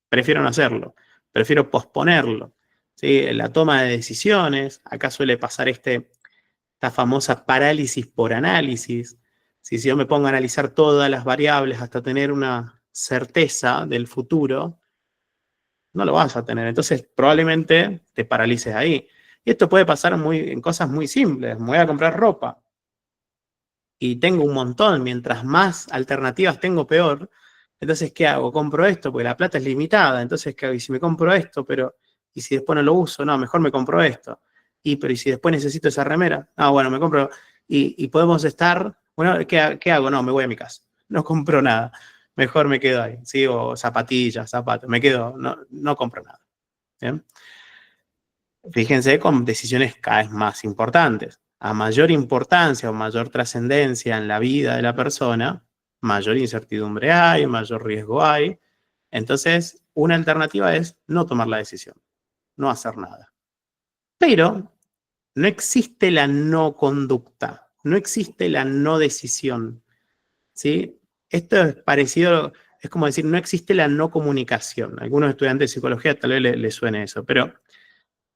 Speaker 1: prefiero no hacerlo, prefiero posponerlo, ¿sí? La toma de decisiones, acá suele pasar esta famosa parálisis por análisis. Si yo me pongo a analizar todas las variables hasta tener una certeza del futuro, no lo vas a tener. Entonces, probablemente te paralices ahí. Y esto puede pasar en cosas muy simples. Me voy a comprar ropa y tengo un montón. Mientras más alternativas tengo, peor. Entonces, ¿qué hago? Compro esto porque la plata es limitada. Entonces, ¿qué hago? Y si me compro esto, pero ¿y si después no lo uso? No, mejor me compro esto. Pero ¿y si después necesito esa remera? Ah, bueno, me compro. Y podemos estar, bueno, ¿qué hago? No, me voy a mi casa. No compro nada. Mejor me quedo ahí. ¿Sí? O zapatillas, zapatos. Me quedo, no compro nada. ¿Bien? Fíjense con decisiones cada vez más importantes. A mayor importancia o mayor trascendencia en la vida de la persona, mayor incertidumbre hay, mayor riesgo hay. Entonces, una alternativa es no tomar la decisión, no hacer nada. Pero no existe la no conducta, no existe la no decisión, ¿sí? Esto es parecido, es como decir, no existe la no comunicación. A algunos estudiantes de psicología tal vez les suene eso, pero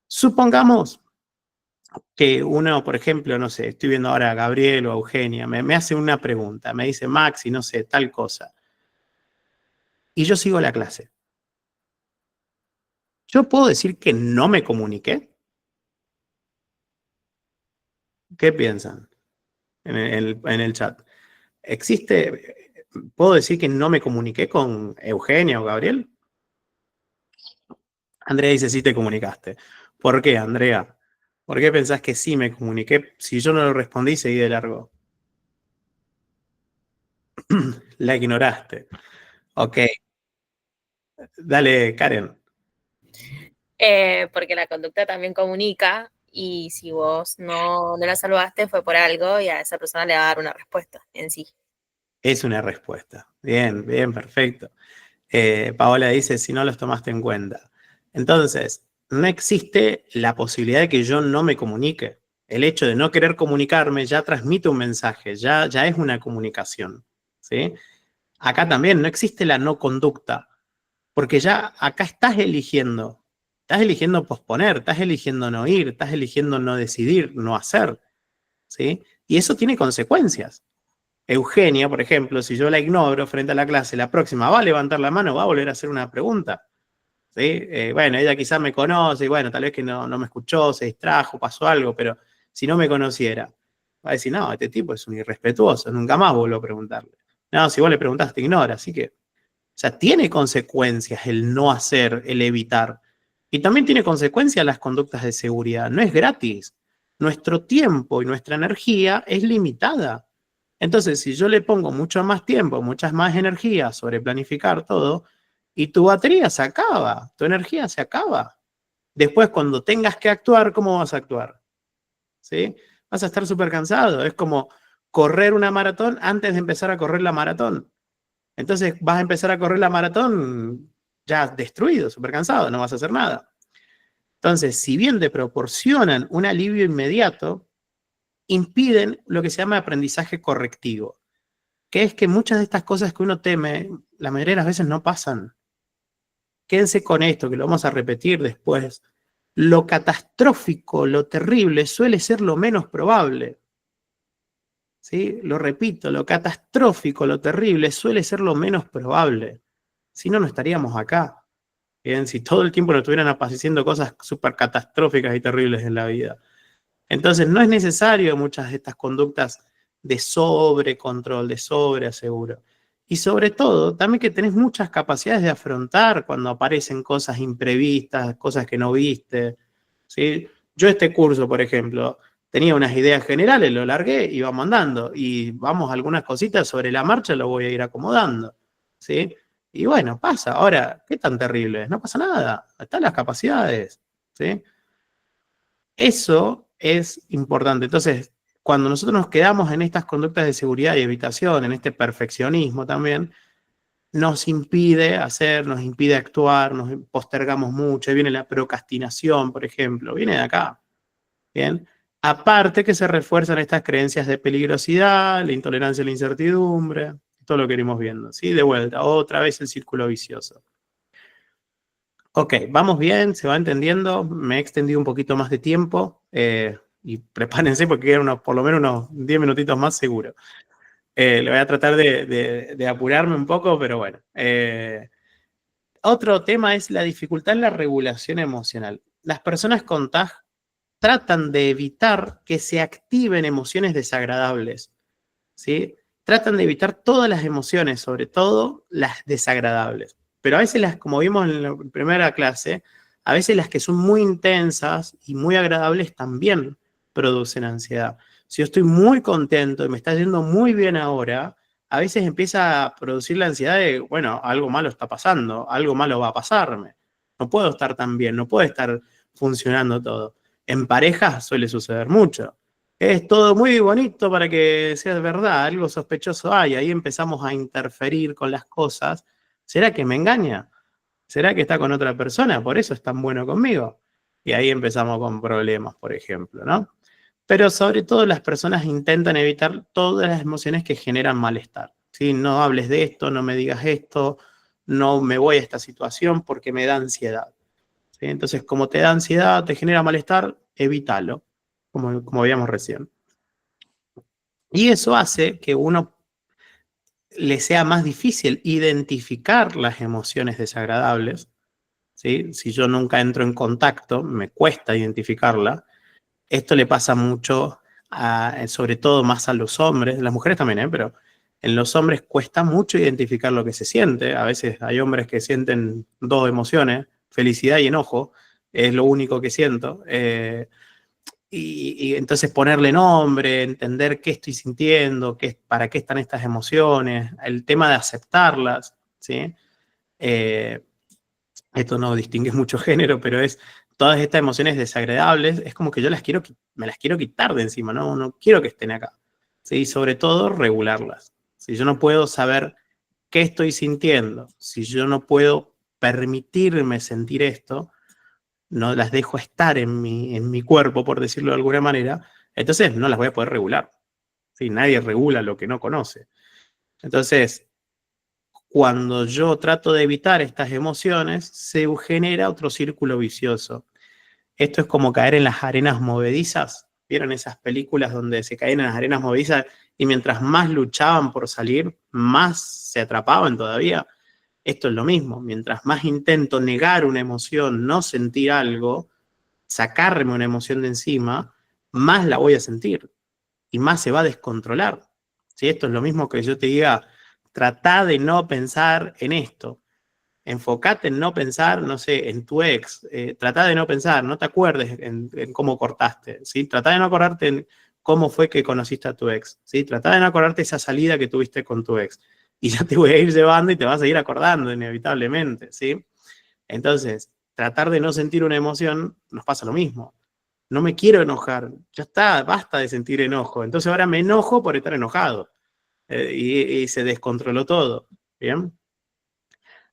Speaker 1: supongamos que uno, por ejemplo, no sé, estoy viendo ahora a Gabriel o a Eugenia, me hace una pregunta, me dice Maxi, no sé, tal cosa, y yo sigo la clase. ¿Yo puedo decir que no me comuniqué? ¿Qué piensan en el chat? ¿Puedo decir que no me comuniqué con Eugenia o Gabriel? Andrea dice, sí te comunicaste. ¿Por qué, Andrea? ¿Por qué pensás que sí me comuniqué? Si yo no lo respondí, seguí de largo. La ignoraste. Ok. Dale, Karen.
Speaker 2: Porque la conducta también comunica y si vos no la salvaste fue por algo y a esa persona le va a dar una respuesta en sí.
Speaker 1: Es una respuesta. Bien, bien, perfecto. Paola dice, si no los tomaste en cuenta. Entonces, no existe la posibilidad de que yo no me comunique. El hecho de no querer comunicarme ya transmite un mensaje, ya es una comunicación. ¿Sí? Acá también no existe la no conducta, porque ya acá estás eligiendo. Estás eligiendo posponer, estás eligiendo no ir, estás eligiendo no decidir, no hacer. ¿Sí? Y eso tiene consecuencias. Eugenia, por ejemplo, si yo la ignoro frente a la clase, la próxima va a levantar la mano, va a volver a hacer una pregunta. ¿Sí? Bueno, ella quizás me conoce y bueno, tal vez que no me escuchó, se distrajo, pasó algo, pero si no me conociera, va a decir, no, este tipo es un irrespetuoso, nunca más vuelvo a preguntarle. No, si vos le preguntás, te ignora, así que, o sea, tiene consecuencias el no hacer, el evitar. Y también tiene consecuencias las conductas de seguridad. No es gratis. Nuestro tiempo y nuestra energía es limitada. Entonces, si yo le pongo mucho más tiempo, muchas más energía sobre planificar todo, y tu batería se acaba, tu energía se acaba. Después, cuando tengas que actuar, ¿cómo vas a actuar? ¿Sí? Vas a estar súper cansado. Es como correr una maratón antes de empezar a correr la maratón. Entonces, vas a empezar a correr la maratón ya destruido, súper cansado, no vas a hacer nada. Entonces, si bien te proporcionan un alivio inmediato, impiden lo que se llama aprendizaje correctivo, que es que muchas de estas cosas que uno teme, la mayoría de las veces no pasan. Quédense con esto, que lo vamos a repetir después. Lo catastrófico, lo terrible, suele ser lo menos probable. ¿Sí? Lo repito, lo catastrófico, lo terrible, suele ser lo menos probable. Si no, no estaríamos acá. Bien, si todo el tiempo nos estuvieran apareciendo cosas súper catastróficas y terribles en la vida. Entonces, no es necesario muchas de estas conductas de sobrecontrol, de sobreaseguro. Y sobre todo, también que tenés muchas capacidades de afrontar cuando aparecen cosas imprevistas, cosas que no viste. ¿Sí? Yo este curso, por ejemplo, tenía unas ideas generales, lo largué y vamos andando. Y vamos, algunas cositas sobre la marcha lo voy a ir acomodando. ¿Sí? Y bueno, pasa. Ahora, ¿qué tan terrible es? No pasa nada. Están las capacidades. ¿Sí? Eso es importante. Entonces, cuando nosotros nos quedamos en estas conductas de seguridad y evitación, en este perfeccionismo también, nos impide hacer, nos impide actuar, nos postergamos mucho. Ahí viene la procrastinación, por ejemplo, viene de acá. Bien. Aparte que se refuerzan estas creencias de peligrosidad, la intolerancia a la incertidumbre, todo lo que iremos viendo. ¿Sí? De vuelta, otra vez el círculo vicioso. Ok, vamos bien, se va entendiendo. Me he extendido un poquito más de tiempo y prepárense porque quedan por lo menos unos 10 minutitos más seguro. Le voy a tratar de apurarme un poco, pero bueno. Otro tema es la dificultad en la regulación emocional. Las personas con TAG tratan de evitar que se activen emociones desagradables, ¿sí? Tratan de evitar todas las emociones, sobre todo las desagradables. Pero a veces como vimos en la primera clase, a veces las que son muy intensas y muy agradables también producen ansiedad. Si yo estoy muy contento y me está yendo muy bien ahora, a veces empieza a producir la ansiedad de, bueno, algo malo está pasando, algo malo va a pasarme. No puedo estar tan bien, no puede estar funcionando todo. En pareja suele suceder mucho. Es todo muy bonito para que sea verdad, algo sospechoso hay, ahí empezamos a interferir con las cosas. ¿Será que me engaña? ¿Será que está con otra persona? Por eso es tan bueno conmigo. Y ahí empezamos con problemas, por ejemplo, ¿no? Pero sobre todo las personas intentan evitar todas las emociones que generan malestar. ¿Sí? No hables de esto, no me digas esto, no me voy a esta situación porque me da ansiedad. ¿Sí? Entonces, como te da ansiedad, te genera malestar, evítalo, como veíamos recién. Y eso hace que uno le sea más difícil identificar las emociones desagradables. ¿Sí? Si yo nunca entro en contacto, me cuesta identificarla. Esto le pasa mucho sobre todo más a los hombres, las mujeres también, pero en los hombres cuesta mucho identificar lo que se siente. A veces hay hombres que sienten dos emociones, felicidad y enojo, es lo único que siento. Y entonces ponerle nombre, entender qué estoy sintiendo, para qué están estas emociones, el tema de aceptarlas, ¿sí? Esto no distingue mucho género, pero es todas estas emociones desagradables, es como que yo me las quiero quitar de encima, no quiero que estén acá. ¿Sí? Y sobre todo, regularlas. Si yo no puedo saber qué estoy sintiendo, si yo no puedo permitirme sentir esto, no las dejo estar en mi cuerpo, por decirlo de alguna manera, entonces no las voy a poder regular. ¿Sí? Nadie regula lo que no conoce. Entonces, cuando yo trato de evitar estas emociones, se genera otro círculo vicioso. Esto es como caer en las arenas movedizas. ¿Vieron esas películas donde se caían en las arenas movedizas y mientras más luchaban por salir, más se atrapaban todavía? Esto es lo mismo. Mientras más intento negar una emoción, no sentir algo, sacarme una emoción de encima, más la voy a sentir y más se va a descontrolar. ¿Sí? Esto es lo mismo que yo te diga, trata de no pensar en esto. Enfocate en no pensar, no sé, en tu ex. Trata de no pensar, no te acuerdes en cómo cortaste. ¿Sí? Trata de no acordarte en cómo fue que conociste a tu ex. ¿Sí? Trata de no acordarte esa salida que tuviste con tu ex. Y ya te voy a ir llevando y te vas a ir acordando inevitablemente. ¿Sí? Entonces, tratar de no sentir una emoción nos pasa lo mismo. No me quiero enojar, ya está, basta de sentir enojo. Entonces ahora me enojo por estar enojado. Y se descontroló todo. ¿Bien?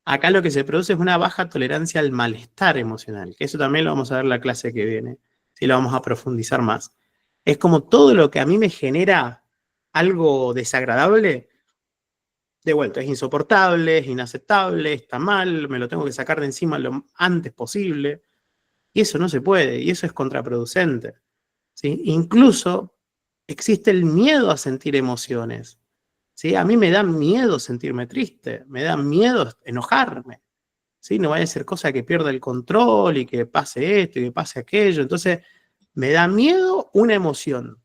Speaker 1: Acá lo que se produce es una baja tolerancia al malestar emocional, que eso también lo vamos a ver en la clase que viene, si lo vamos a profundizar más. Es como todo lo que a mí me genera algo desagradable, de vuelta, es insoportable, es inaceptable, está mal, me lo tengo que sacar de encima lo antes posible, y eso no se puede, y eso es contraproducente. ¿Sí? Incluso existe el miedo a sentir emociones. ¿Sí? A mí me da miedo sentirme triste, me da miedo enojarme. ¿Sí? No vaya a ser cosa que pierda el control y que pase esto y que pase aquello. Entonces, me da miedo una emoción.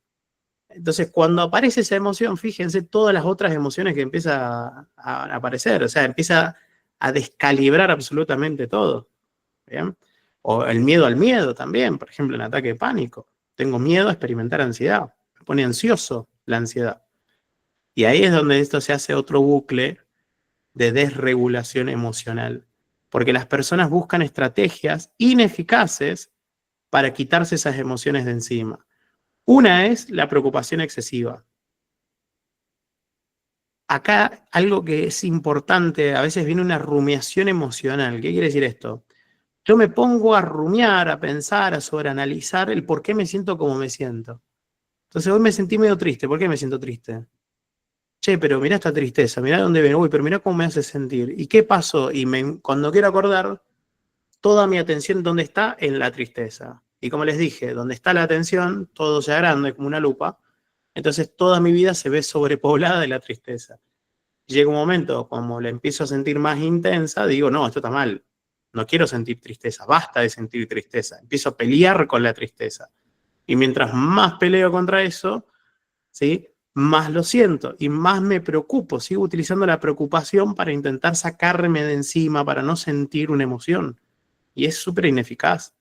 Speaker 1: Entonces, cuando aparece esa emoción, fíjense todas las otras emociones que empiezan a aparecer. O sea, empieza a descalibrar absolutamente todo. ¿Bien? O el miedo al miedo también, por ejemplo, en ataque de pánico. Tengo miedo a experimentar ansiedad. Me pone ansioso la ansiedad. Y ahí es donde esto se hace otro bucle de desregulación emocional. Porque las personas buscan estrategias ineficaces para quitarse esas emociones de encima. Una es la preocupación excesiva. Acá algo que es importante, a veces viene una rumiación emocional. ¿Qué quiere decir esto? Yo me pongo a rumiar, a pensar, a sobreanalizar el por qué me siento como me siento. Entonces hoy me sentí medio triste. ¿Por qué me siento triste? Che, pero mirá esta tristeza, mirá dónde viene, uy, pero mirá cómo me hace sentir. ¿Y qué pasó? Y cuando quiero acordar, toda mi atención, ¿dónde está? En la tristeza. Y como les dije, donde está la atención, todo se agranda como una lupa. Entonces toda mi vida se ve sobrepoblada de la tristeza. Llega un momento, como la empiezo a sentir más intensa, digo, no, esto está mal. No quiero sentir tristeza, basta de sentir tristeza. Empiezo a pelear con la tristeza. Y mientras más peleo contra eso, ¿sí? Más lo siento y más me preocupo. Sigo utilizando la preocupación para intentar sacarme de encima, para no sentir una emoción. Y es súper ineficaz.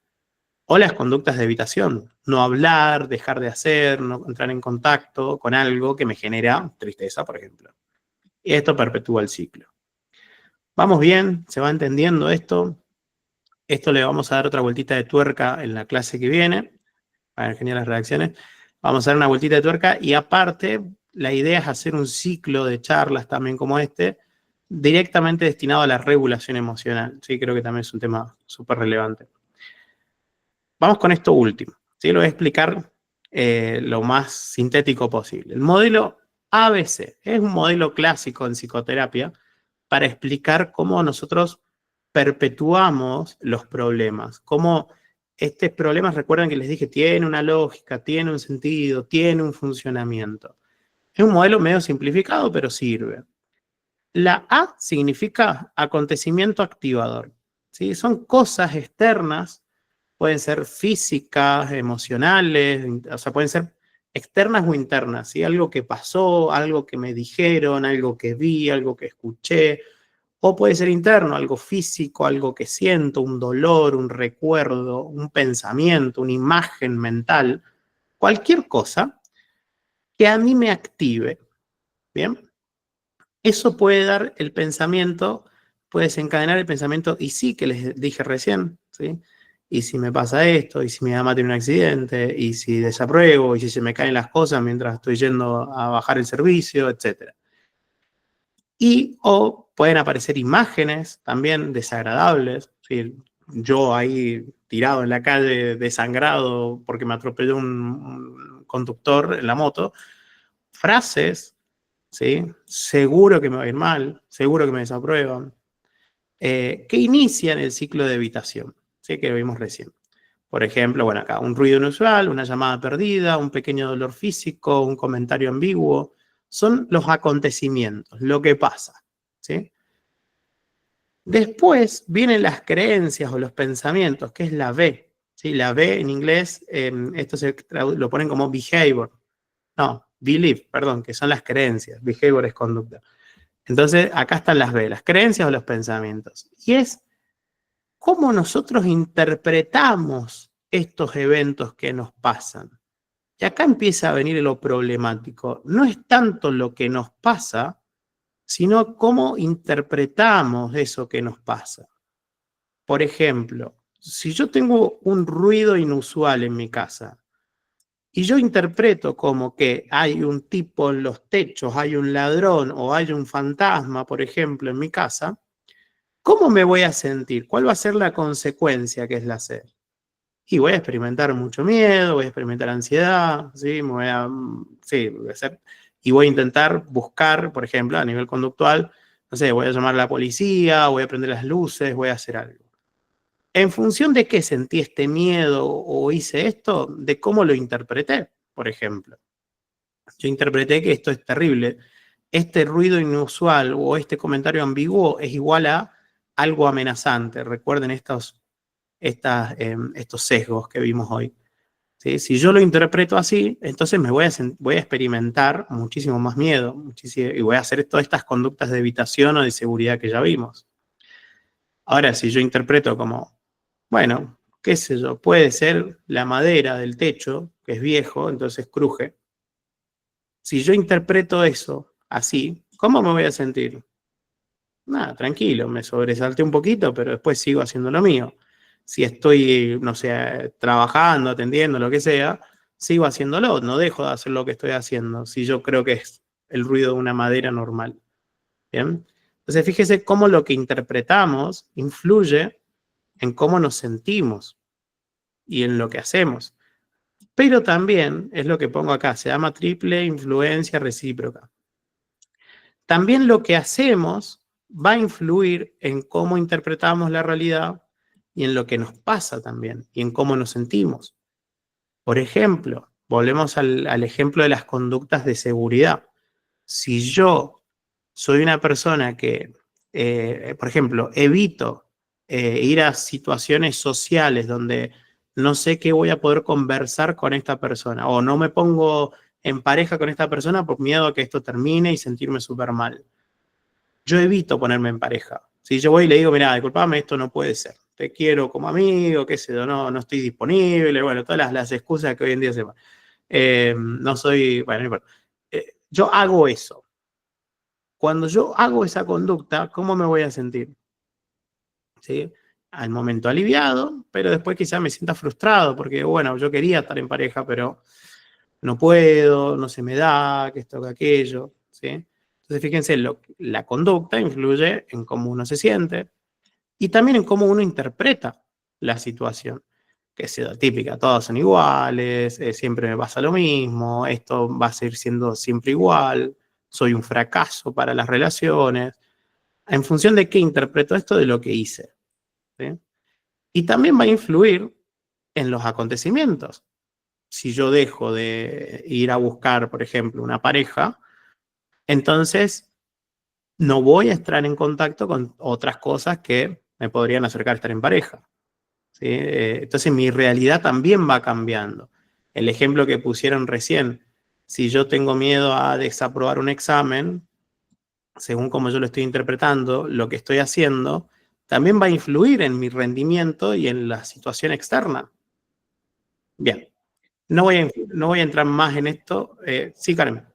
Speaker 1: O las conductas de evitación. No hablar, dejar de hacer, no entrar en contacto con algo que me genera tristeza, por ejemplo. Y esto perpetúa el ciclo. ¿Vamos bien? ¿Se va entendiendo esto? Esto le vamos a dar otra vueltita de tuerca en la clase que viene, para ingeniar las reacciones. Vamos a dar una vueltita de tuerca y aparte, la idea es hacer un ciclo de charlas también como este, directamente destinado a la regulación emocional. Sí, creo que también es un tema súper relevante. Vamos con esto último. ¿Sí? Lo voy a explicar lo más sintético posible. El modelo ABC es un modelo clásico en psicoterapia para explicar cómo nosotros perpetuamos los problemas. Cómo estos problemas, recuerden que les dije, tiene una lógica, tiene un sentido, tiene un funcionamiento. Es un modelo medio simplificado, pero sirve. La A significa acontecimiento activador. ¿Sí? Son cosas externas, pueden ser físicas, emocionales, o sea, pueden ser externas o internas, ¿sí? Algo que pasó, algo que me dijeron, algo que vi, algo que escuché, o puede ser interno, algo físico, algo que siento, un dolor, un recuerdo, un pensamiento, una imagen mental, cualquier cosa que a mí me active, ¿bien? Eso puede dar el pensamiento, puede desencadenar el pensamiento, y sí, que les dije recién, ¿sí? Y si me pasa esto, y si mi mamá tiene un accidente, y si desapruebo, y si se me caen las cosas mientras estoy yendo a bajar el servicio, etc. Y o pueden aparecer imágenes también desagradables, ¿sí? Yo ahí tirado en la calle, desangrado porque me atropelló un conductor en la moto, frases, ¿sí? Seguro que me va a ir mal, seguro que me desaprueban, que inician el ciclo de evitación, ¿sí? Que lo vimos recién. Por ejemplo, bueno, acá un ruido inusual, una llamada perdida, un pequeño dolor físico, un comentario ambiguo, son los acontecimientos, lo que pasa, ¿sí? Después vienen las creencias o los pensamientos, que es la B, ¿sí? La B en inglés, esto lo ponen como behavior, no, belief, perdón, que son las creencias, behavior es conducta. Entonces, acá están las B, las creencias o los pensamientos. Y es cómo nosotros interpretamos estos eventos que nos pasan. Y acá empieza a venir lo problemático. No es tanto lo que nos pasa, sino cómo interpretamos eso que nos pasa. Por ejemplo, si yo tengo un ruido inusual en mi casa y yo interpreto como que hay un tipo en los techos, hay un ladrón o hay un fantasma, por ejemplo, en mi casa, ¿cómo me voy a sentir? ¿Cuál va a ser la consecuencia que es la C? Y voy a experimentar mucho miedo, voy a experimentar ansiedad, ¿sí? Sí, voy a hacer, y voy a intentar buscar, por ejemplo, a nivel conductual, no sé, voy a llamar a la policía, voy a prender las luces, voy a hacer algo. ¿En función de qué sentí este miedo o hice esto? De cómo lo interpreté, por ejemplo. Yo interpreté que esto es terrible. Este ruido inusual o este comentario ambiguo es igual a algo amenazante. Recuerden estos sesgos que vimos hoy. ¿Sí? Si yo lo interpreto así, entonces voy a experimentar muchísimo más miedo y voy a hacer todas estas conductas de evitación o de seguridad que ya vimos. Ahora, si yo interpreto como, bueno, qué sé yo, puede ser la madera del techo, que es viejo, entonces cruje. Si yo interpreto eso así, ¿cómo me voy a sentir? Nada, tranquilo, me sobresalté un poquito, pero después sigo haciendo lo mío. Si estoy, no sé, trabajando, atendiendo, lo que sea, sigo haciéndolo, no dejo de hacer lo que estoy haciendo, si yo creo que es el ruido de una madera normal. ¿Bien? Entonces, fíjese cómo lo que interpretamos influye en cómo nos sentimos y en lo que hacemos. Pero también, es lo que pongo acá, se llama triple influencia recíproca. También lo que hacemos va a influir en cómo interpretamos la realidad y en lo que nos pasa también y en cómo nos sentimos. Por ejemplo, volvemos al ejemplo de las conductas de seguridad. Si yo soy una persona que, por ejemplo, evito ir a situaciones sociales donde no sé qué voy a poder conversar con esta persona o no me pongo en pareja con esta persona por miedo a que esto termine y sentirme súper mal. Yo evito ponerme en pareja. Si yo voy y le digo, mira, disculpame, esto no puede ser. Te quiero como amigo, qué sé yo, no estoy disponible, bueno, todas las excusas que hoy en día se van. No soy, bueno, no importa. Yo hago eso. Cuando yo hago esa conducta, ¿cómo me voy a sentir? ¿Sí? Al momento aliviado, pero después quizás me sienta frustrado porque, bueno, yo quería estar en pareja, pero no puedo, no se me da, que esto, que aquello, ¿sí? Entonces, fíjense, la conducta influye en cómo uno se siente y también en cómo uno interpreta la situación. Que es típica, todos son iguales, siempre me pasa lo mismo, esto va a seguir siendo siempre igual, soy un fracaso para las relaciones. En función de qué interpreto esto de lo que hice, ¿sí? Y también va a influir en los acontecimientos. Si yo dejo de ir a buscar, por ejemplo, una pareja, entonces no voy a estar en contacto con otras cosas que me podrían acercar a estar en pareja, ¿sí? Entonces mi realidad también va cambiando. El ejemplo que pusieron recién, Si yo tengo miedo a desaprobar un examen, según como yo lo estoy interpretando, lo que estoy haciendo también va a influir en mi rendimiento y en la situación externa. Bien, no voy a entrar más en esto. Sí, Karen.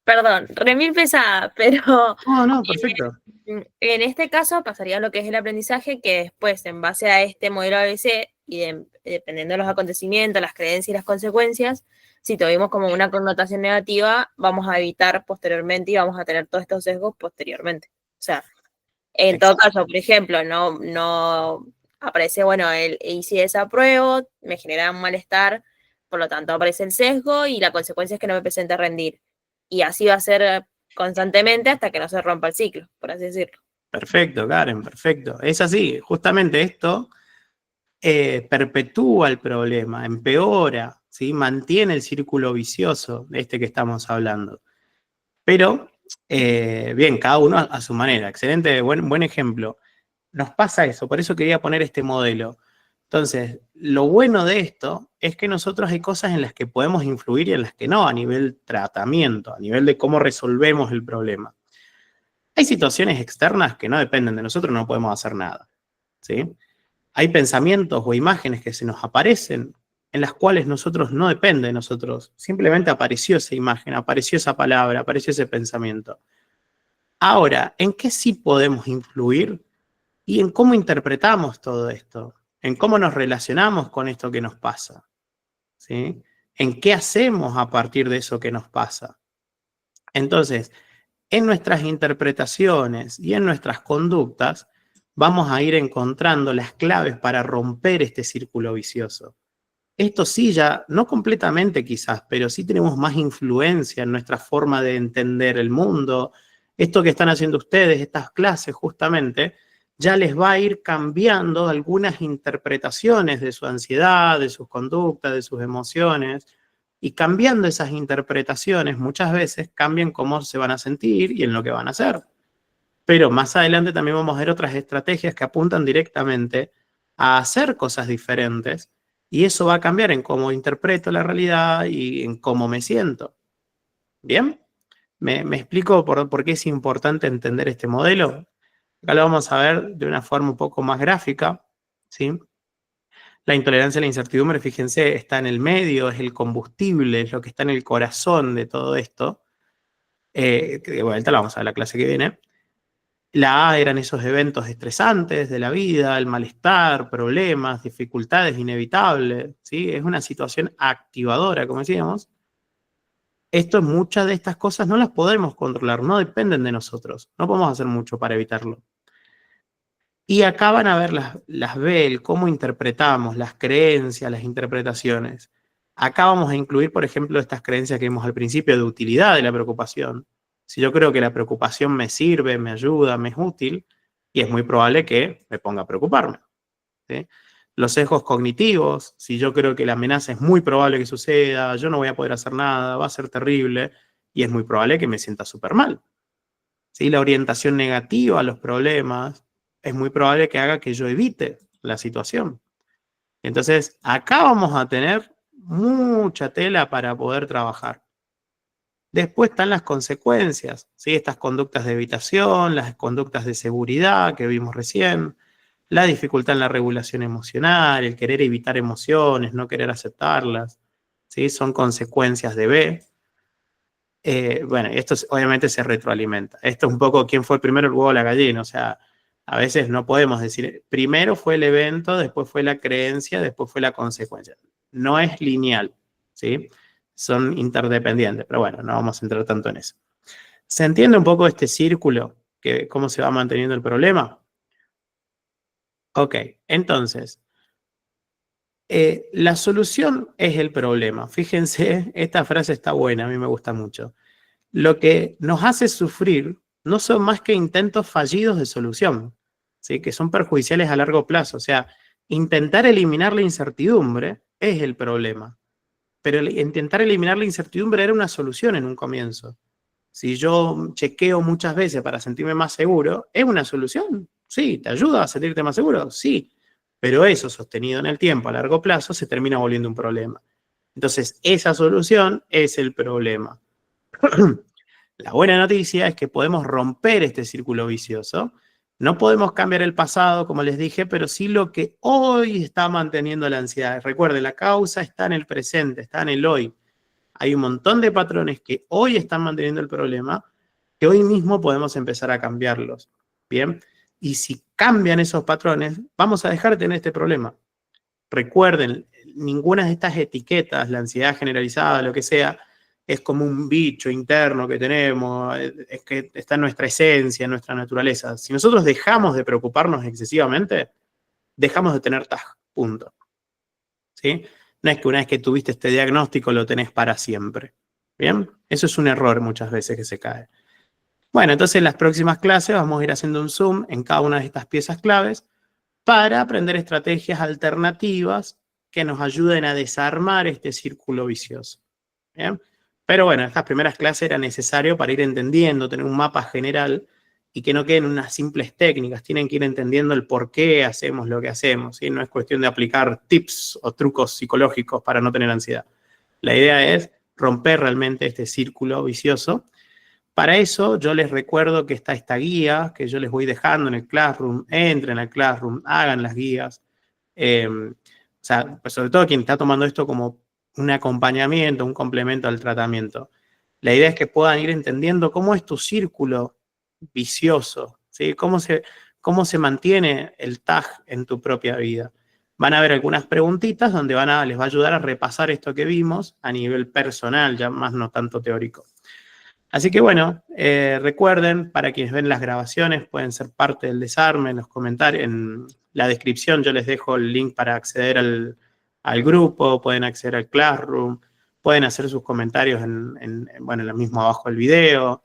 Speaker 2: Perdón, remil pesada, pero
Speaker 1: No, no, perfecto.
Speaker 2: en este caso pasaría lo que es el aprendizaje, que después, en base a este modelo ABC y dependiendo de los acontecimientos, las creencias y las consecuencias, si tuvimos como una connotación negativa, vamos a evitar posteriormente y vamos a tener todos estos sesgos posteriormente. O sea, en todo
Speaker 1: Exacto.
Speaker 2: caso, por ejemplo, no aparece, bueno, hice desapruebo, me genera un malestar, por lo tanto aparece el sesgo y la consecuencia es que no me presente a rendir. Y así va a ser constantemente hasta que no se rompa el ciclo, por así decirlo.
Speaker 1: Perfecto, Karen, perfecto. Es así, justamente esto perpetúa el problema, empeora, ¿sí? Mantiene el círculo vicioso de este que estamos hablando. Pero, bien, cada uno a su manera. Excelente, buen ejemplo. Nos pasa eso, por eso quería poner este modelo. Entonces, lo bueno de esto es que nosotros hay cosas en las que podemos influir y en las que no, a nivel tratamiento, a nivel de cómo resolvemos el problema. Hay situaciones externas que no dependen de nosotros, no podemos hacer nada, ¿sí? Hay pensamientos o imágenes que se nos aparecen en las cuales nosotros no depende de nosotros. Simplemente apareció esa imagen, apareció esa palabra, apareció ese pensamiento. Ahora, ¿en qué sí podemos influir? Y en cómo interpretamos todo esto, en cómo nos relacionamos con esto que nos pasa, ¿sí? En qué hacemos a partir de eso que nos pasa. Entonces, en nuestras interpretaciones y en nuestras conductas, vamos a ir encontrando las claves para romper este círculo vicioso. Esto sí, ya, no completamente quizás, pero sí tenemos más influencia en nuestra forma de entender el mundo. Esto que están haciendo ustedes, estas clases justamente, ya les va a ir cambiando algunas interpretaciones de su ansiedad, de sus conductas, de sus emociones. Y cambiando esas interpretaciones, muchas veces cambian cómo se van a sentir y en lo que van a hacer. Pero más adelante también vamos a ver otras estrategias que apuntan directamente a hacer cosas diferentes y eso va a cambiar en cómo interpreto la realidad y en cómo me siento. ¿Bien? ¿Me explico por qué es importante entender este modelo? Acá lo vamos a ver de una forma un poco más gráfica, ¿sí? La intolerancia a la incertidumbre, fíjense, está en el medio, es el combustible, es lo que está en el corazón de todo esto. Que de vuelta la vamos a ver la clase que viene. La A eran esos eventos estresantes de la vida, el malestar, problemas, dificultades inevitables, ¿sí? Es una situación activadora, como decíamos. Muchas de estas cosas no las podemos controlar, no dependen de nosotros, no podemos hacer mucho para evitarlo. Y acá van a ver las B, el cómo interpretamos, las creencias, las interpretaciones. Acá vamos a incluir, por ejemplo, estas creencias que vimos al principio de utilidad de la preocupación. Si yo creo que la preocupación me sirve, me ayuda, me es útil, y es muy probable que me ponga a preocuparme, ¿sí? Los sesgos cognitivos, si yo creo que la amenaza es muy probable que suceda, yo no voy a poder hacer nada, va a ser terrible, y es muy probable que me sienta súper mal. ¿Sí? La orientación negativa a los problemas es muy probable que haga que yo evite la situación. Entonces, acá vamos a tener mucha tela para poder trabajar. Después están las consecuencias, ¿sí? Estas conductas de evitación, las conductas de seguridad que vimos recién, la dificultad en la regulación emocional, el querer evitar emociones, no querer aceptarlas, ¿sí? Son consecuencias de B. Bueno, esto obviamente se retroalimenta. Esto es un poco quién fue el primero, el huevo o la gallina. O sea, a veces no podemos decir, primero fue el evento, después fue la creencia, después fue la consecuencia. No es lineal, ¿sí? Son interdependientes, pero bueno, no vamos a entrar tanto en eso. ¿Se entiende un poco este círculo? ¿Cómo se va manteniendo el problema? Ok, entonces, la solución es el problema. Fíjense, esta frase está buena, a mí me gusta mucho. Lo que nos hace sufrir no son más que intentos fallidos de solución, ¿sí? Que son perjudiciales a largo plazo. O sea, intentar eliminar la incertidumbre es el problema, pero intentar eliminar la incertidumbre era una solución en un comienzo. Si yo chequeo muchas veces para sentirme más seguro, ¿es una solución? Sí. ¿Te ayuda a sentirte más seguro? Sí. Pero eso sostenido en el tiempo a largo plazo se termina volviendo un problema. Entonces, esa solución es el problema. La buena noticia es que podemos romper este círculo vicioso. No podemos cambiar el pasado, como les dije, pero sí lo que hoy está manteniendo la ansiedad. Recuerden, la causa está en el presente, está en el hoy. Hay un montón de patrones que hoy están manteniendo el problema, que hoy mismo podemos empezar a cambiarlos. ¿Bien? Y si cambian esos patrones, vamos a dejar de tener este problema. Recuerden, ninguna de estas etiquetas, la ansiedad generalizada, lo que sea, es como un bicho interno que tenemos, es que está en nuestra esencia, en nuestra naturaleza. Si nosotros dejamos de preocuparnos excesivamente, dejamos de tener TAG, punto. ¿Sí? No es que una vez que tuviste este diagnóstico lo tenés para siempre. ¿Bien? Eso es un error muchas veces que se cae. Bueno, entonces en las próximas clases vamos a ir haciendo un zoom en cada una de estas piezas claves para aprender estrategias alternativas que nos ayuden a desarmar este círculo vicioso. ¿Bien? Pero bueno, estas primeras clases era necesario para ir entendiendo, tener un mapa general y que no queden unas simples técnicas, tienen que ir entendiendo el por qué hacemos lo que hacemos, ¿sí? No es cuestión de aplicar tips o trucos psicológicos para no tener ansiedad. La idea es romper realmente este círculo vicioso. Para eso yo les recuerdo que está esta guía que yo les voy dejando en el Classroom. Entren al Classroom, hagan las guías. O sea, pues sobre todo quien está tomando esto como un acompañamiento, un complemento al tratamiento. La idea es que puedan ir entendiendo cómo es tu círculo vicioso, ¿sí? Cómo se mantiene el tag en tu propia vida. Van a haber algunas preguntitas donde les va a ayudar a repasar esto que vimos a nivel personal, ya más no tanto teórico. Así que bueno, recuerden, para quienes ven las grabaciones, pueden ser parte del desarme en los comentarios, en la descripción yo les dejo el link para acceder al grupo, pueden acceder al Classroom, pueden hacer sus comentarios bueno, en lo mismo abajo del video.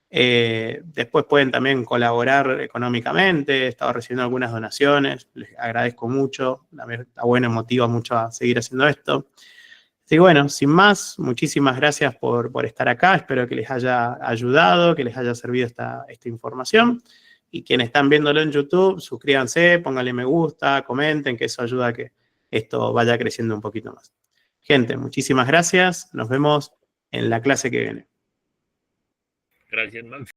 Speaker 1: Después pueden también colaborar económicamente, he estado recibiendo algunas donaciones, les agradezco mucho, está bueno, motiva mucho a seguir haciendo esto. Así que bueno, sin más, muchísimas gracias por estar acá. Espero que les haya ayudado, que les haya servido esta información. Y quienes están viéndolo en YouTube, suscríbanse, pónganle me gusta, comenten, que eso ayuda a que esto vaya creciendo un poquito más. Gente, muchísimas gracias. Nos vemos en la clase que viene.
Speaker 3: Gracias, Max.